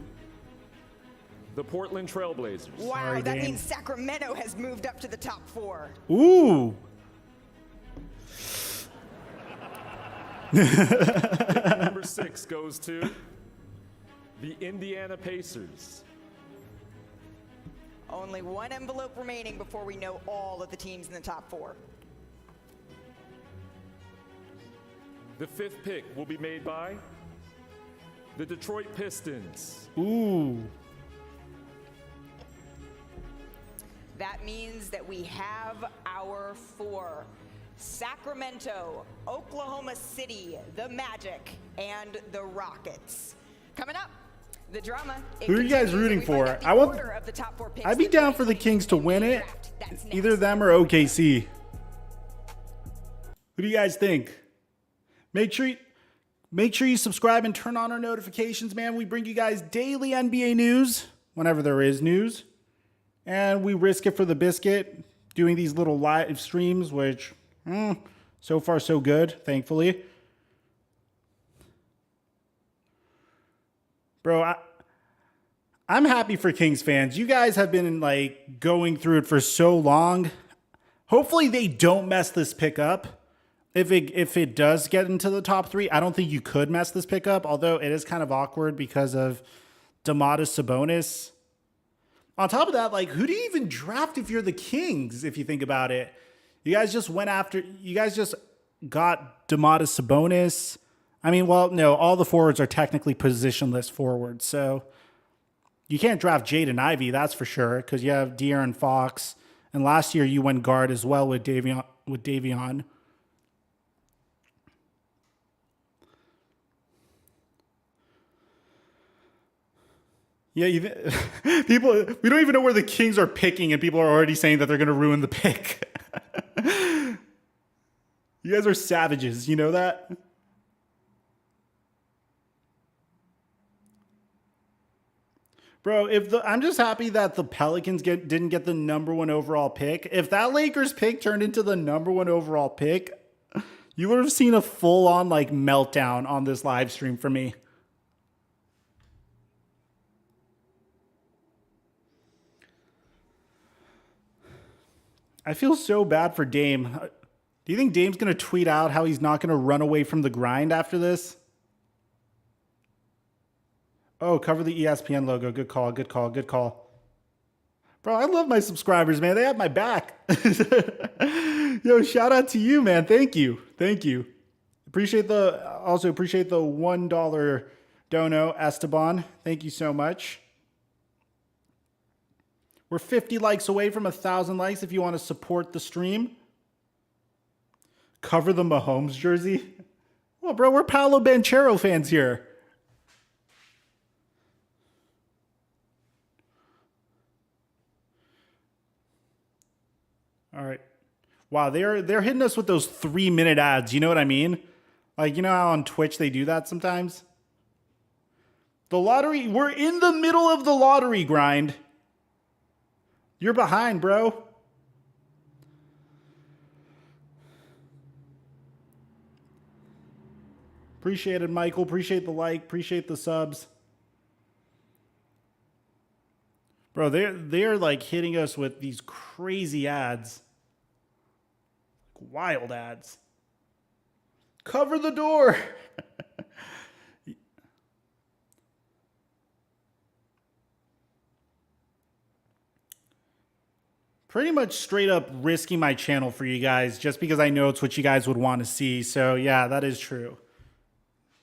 the Portland Trailblazers. Wow, Sorry, that Dame. means Sacramento has moved up to the top 4. Ooh. Number 6 goes to the Indiana Pacers. Only one envelope remaining before we know all of the teams in the top 4. The 5th pick will be made by the Detroit Pistons. Ooh. That means that we have our 4. Sacramento, Oklahoma City, the Magic, and the Rockets. Coming up, the drama. It Who are you guys continues, rooting and we find for? out the I want- order of the top 4 picks I'd be in the down for the 2022 Kings to win NBA it. draft. That's Either next. them or OKC. Who do you guys think? Make sure you subscribe and turn on our notifications, man. We bring you guys daily NBA news whenever there is news. And we risk it for the biscuit doing these little live streams, which so far so good, thankfully. Bro, I'm happy for Kings fans. You guys have been like going through it for so long. Hopefully they don't mess this pick up. If it does get into the top 3, I don't think you could mess this pick up, although it is kind of awkward because of Domantas Sabonis. On top of that, like, who do you even draft if you're the Kings, if you think about it? You guys just got Domantas Sabonis. I mean, well, no, all the forwards are technically positionless forwards, so you can't draft Jaden Ivey, that's for sure, because you have De'Aaron Fox, and last year you went guard as well with Davion. Yeah, people. We don't even know where the Kings are picking, and people are already saying that they're going to ruin the pick. You guys are savages. You know that? Bro, I'm just happy that the Pelicans didn't get the number 1 overall pick. If that Lakers pick turned into the number 1 overall pick, you would have seen a full-on like meltdown on this live stream for me. I feel so bad for Dame. Do you think Dame's going to tweet out how he's not going to run away from the grind after this? Oh, cover the ESPN logo. Good call, good call, good call. Bro, I love my subscribers, man. They have my back. Yo, shout out to you, man. Thank you. Thank you. Appreciate the $1 dono, Esteban. Thank you so much. We're 50 likes away from 1,000 likes if you want to support the stream. Cover the Mahomes jersey. Well, bro, we're Paolo Banchero fans here. All right. Wow, they're hitting us with those 3-minute ads. You know what I mean? Like, you know how on Twitch they do that sometimes? The lottery, we're in the middle of the lottery grind. You're behind, bro. Appreciate it, Michael. Appreciate the like. Appreciate the subs. Bro, they're like hitting us with these crazy ads. Wild ads. Cover the door. Pretty much straight up risking my channel for you guys just because I know it's what you guys would want to see. So yeah, that is true.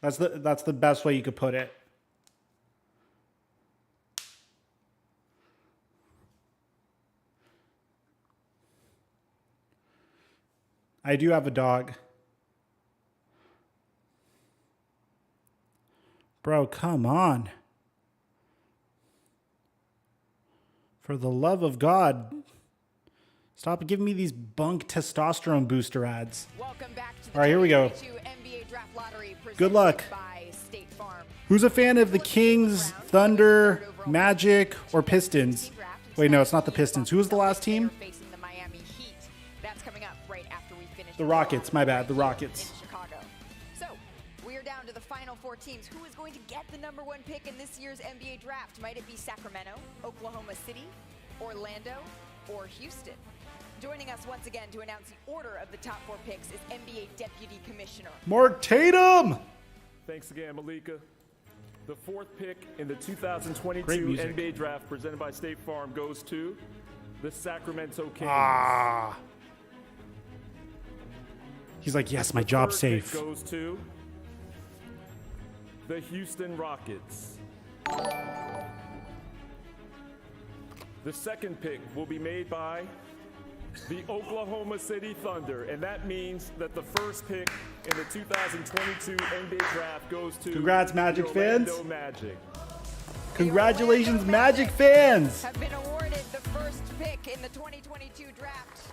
That's the best way you could put it. I do have a dog. Bro, come on. For the love of God. Stop giving me these bunk testosterone booster ads. Welcome back to the All right, here we go. NBA Draft Lottery Good luck. by State Farm. Who's a fan of the Kings, Thunder, Magic, or Pistons? Wait, no, it's not the Pistons. Who was the last team? Facing the Miami Heat. That's coming up right after we finish The Rockets, my bad, the Rockets. in Chicago. So, we are down to the final 4 teams. Who is going to get the #1 pick in this year's NBA draft? Might it be Sacramento, Oklahoma City, Orlando, or Houston? Joining us once again to announce the order of the top 4 picks is NBA Deputy Commissioner Mark Tatum! Thanks again, Malika. The 4th pick in the 2022 Great music. NBA Draft presented by State Farm goes to the Sacramento Kings. Ah. He's like, yes, my job's The 3rd pick safe. goes to the Houston Rockets. The 2nd pick will be made by the Oklahoma City Thunder, and that means that the 1st pick in the 2022 NBA Draft goes to Congrats, Magic the fans. Orlando Magic. Congratulations, Magic fans! have been awarded the 1st pick in the 2022 draft.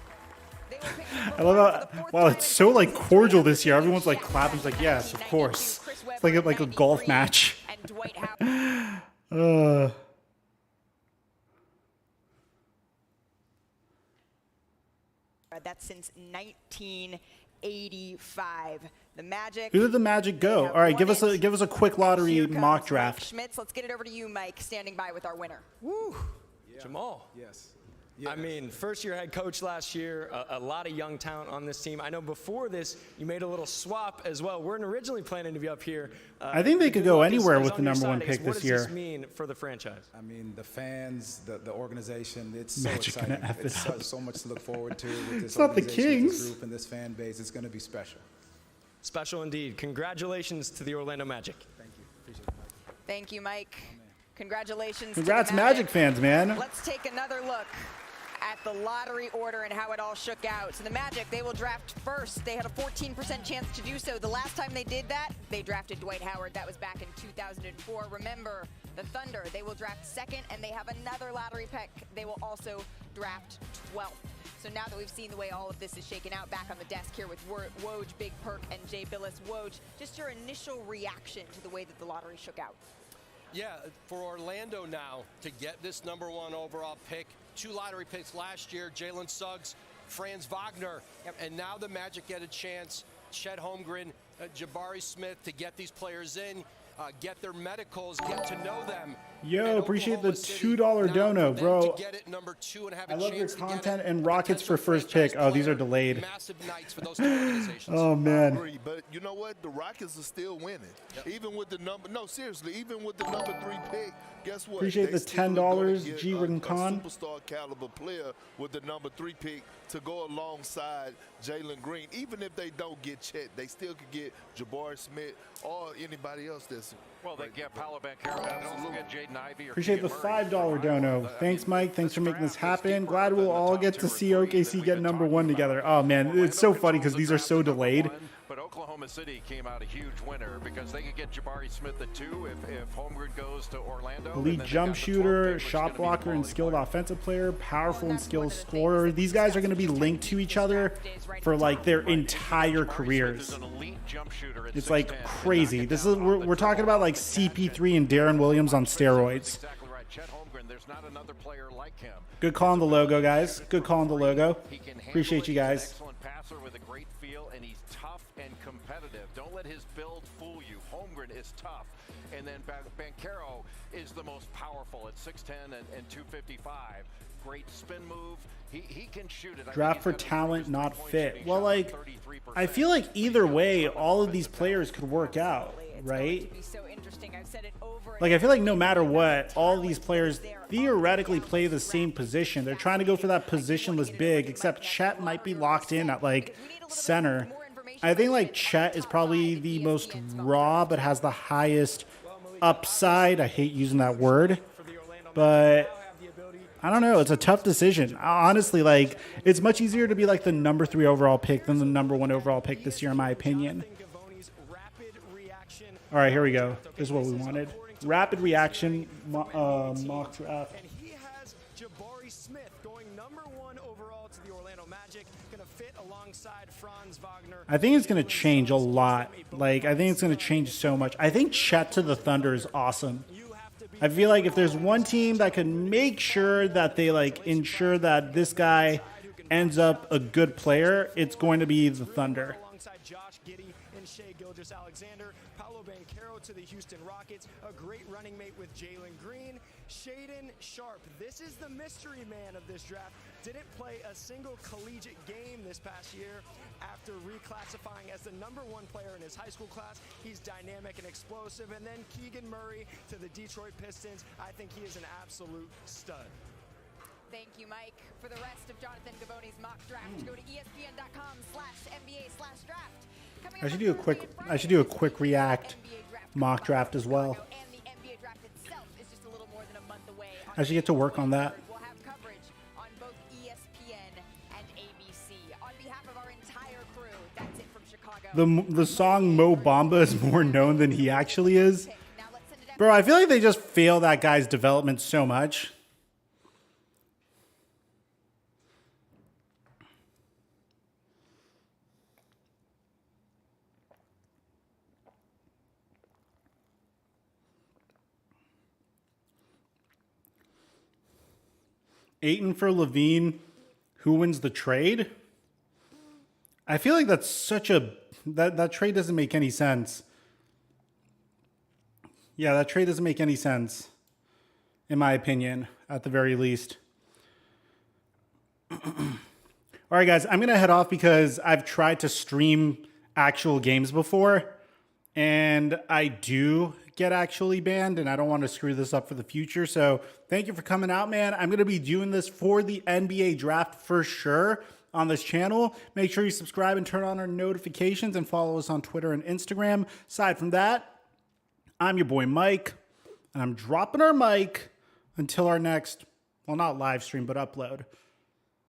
They will pick I love how, wow, it's so like cordial this year. Everyone's like clapping. It's like, yes, of course. It's like a golf match. and Dwight Howard. That's since 1985. The Magic. Who did the Magic go? All right, give us a quick lottery Here comes mock Mike draft. Schmitz. Let's get it over to you, Mike, standing by with our winner. Woo! Jamal. Yes. I mean, first-year head coach last year, a lot of young talent on this team. I know before this, you made a little swap as well. Weren't originally planning to be up here. I think they could go anywhere with the on your #1 side. pick What this does year. this mean for the franchise? I mean, the fans, the organization, it's Magic so gonna exciting. F it It's up. so much to look forward to with this It's not the organization, this Kings. group, and this fan base. It's going to be special. Special indeed. Congratulations to the Orlando Magic. Thank you. Appreciate it, Mike. Thank you, Mike. Congratulations. Congrats, to the Magic fans, man. Let's take another look at the lottery order and how it all shook out. So the Magic, they will draft first. They had a 14% chance to do so. The last time they did that, they drafted Dwight Howard. That was back in 2004. Remember, the Thunder, they will draft second, and they have another lottery pick. They will also draft 12th. So now that we've seen the way all of this is shaken out, back on the desk here with Woj, Big Perk, and Jay Billis. Woj, just your initial reaction to the way that the lottery shook out. Yeah, for Orlando now to get this #1 overall pick, 2 lottery picks last year, Jalen Suggs, Franz Wagner, and now the Magic get a chance, Chet Holmgren, Jabari Smith, to get these players in, get their medicals, get to know them. Yo, appreciate the $2 dono, bro. To get it #2 and have I a love your chance to get content it, and Rockets for potential 1st pick. franchise Oh, these are player. delayed. Massive nights for those two organizations. Oh, man. I agree, but you know what? The Rockets are still winning. Even with the even with the #3 pick, guess what? Appreciate They the still are $10, gonna get G. a Rincon. superstar caliber player with the #3 pick to go alongside Jalen Green. Even if they don't get Chet, they still could get Jabari Smith or anybody else that's is. Well, they get Paolo Banchero, they also get Jaden Ivey. Appreciate the $5 dono. Thanks, Mike. Thanks for making this happen. Glad we'll all get to see OKC get number 1 together. Oh, man, it's so funny because these are so delayed. But Oklahoma City came out a huge winner because they could get Jabari Smith at 2 if Holmgren goes to Orlando. Elite jump shooter, shot blocker, and skilled offensive player, powerful and skilled scorer. These guys are going to be linked to each other for like their entire careers. It's like crazy. This is we're talking about like CP3 and Darren Williams on steroids. There's not another player like him. Good call on the logo, guys. Good call on the logo. Appreciate you guys. Excellent passer with a great feel, and he's tough and competitive. Don't let his build fool you. Holmgren is tough. And then Banchero is the most powerful at 6'10 and 255. Great spin move. He can shoot it. Draft for talent, not fit. Well, like, I feel like either way, all of these players could work out, right? Like, I feel like no matter what, all these players theoretically play the same position. They're trying to go for that positionless big, except Chet might be locked in at, like, center. I think, like, Chet is probably the most raw, but has the highest upside. I hate using that word, but I don't know. It's a tough decision. Honestly, like, it's much easier to be, like, the number 3 overall pick than the number 1 overall pick this year, in my opinion. All right, here we go. This is what we wanted. Rapid reaction mock draft. And he has Jabari Smith going number 1 overall to the Orlando Magic. Going to fit alongside Franz Wagner. I think it's going to change a lot. Like, I think it's going to change so much. I think Chet to the Thunder is awesome. I feel like if there's one team that can make sure that they, like, ensure that this guy ends up a good player, it's going to be the Thunder. Alongside Josh Giddey and Shai Gilgeous-Alexander, Paolo Banchero to the Houston Rockets, a great running mate with Jalen Green, Shaedon Sharpe. This is the mystery man of this draft. Didn't play a single collegiate game this past year. After reclassifying as the number 1 player in his high school class, he's dynamic and explosive. And then Keegan Murray to the Detroit Pistons. I think he is an absolute stud. Thank you, Mike. For the rest of Jonathan Gaboni's mock draft, go to ESPN.com/NBA/draft. I should do a quick react mock draft as well. I should get to work on that. We'll have coverage on both ESPN and ABC. On behalf of our entire crew, that's it from Chicago. The song Mo Bamba is more known than he actually is. Bro, I feel like they just fail that guy's development so much. Ayton for Levine. Who wins the trade? I feel like that's such a... That trade doesn't make any sense. Yeah, that trade doesn't make any sense. In my opinion, at the very least. All right, guys. I'm going to head off because I've tried to stream actual games before. And I do get actually banned, and I don't want to screw this up for the future. So thank you for coming out, man. I'm going to be doing this for the NBA draft for sure on this channel. Make sure you subscribe and turn on our notifications and follow us on Twitter and Instagram. Aside from that, I'm your boy Mike, and I'm dropping our mic until our next, well, not live stream, but upload.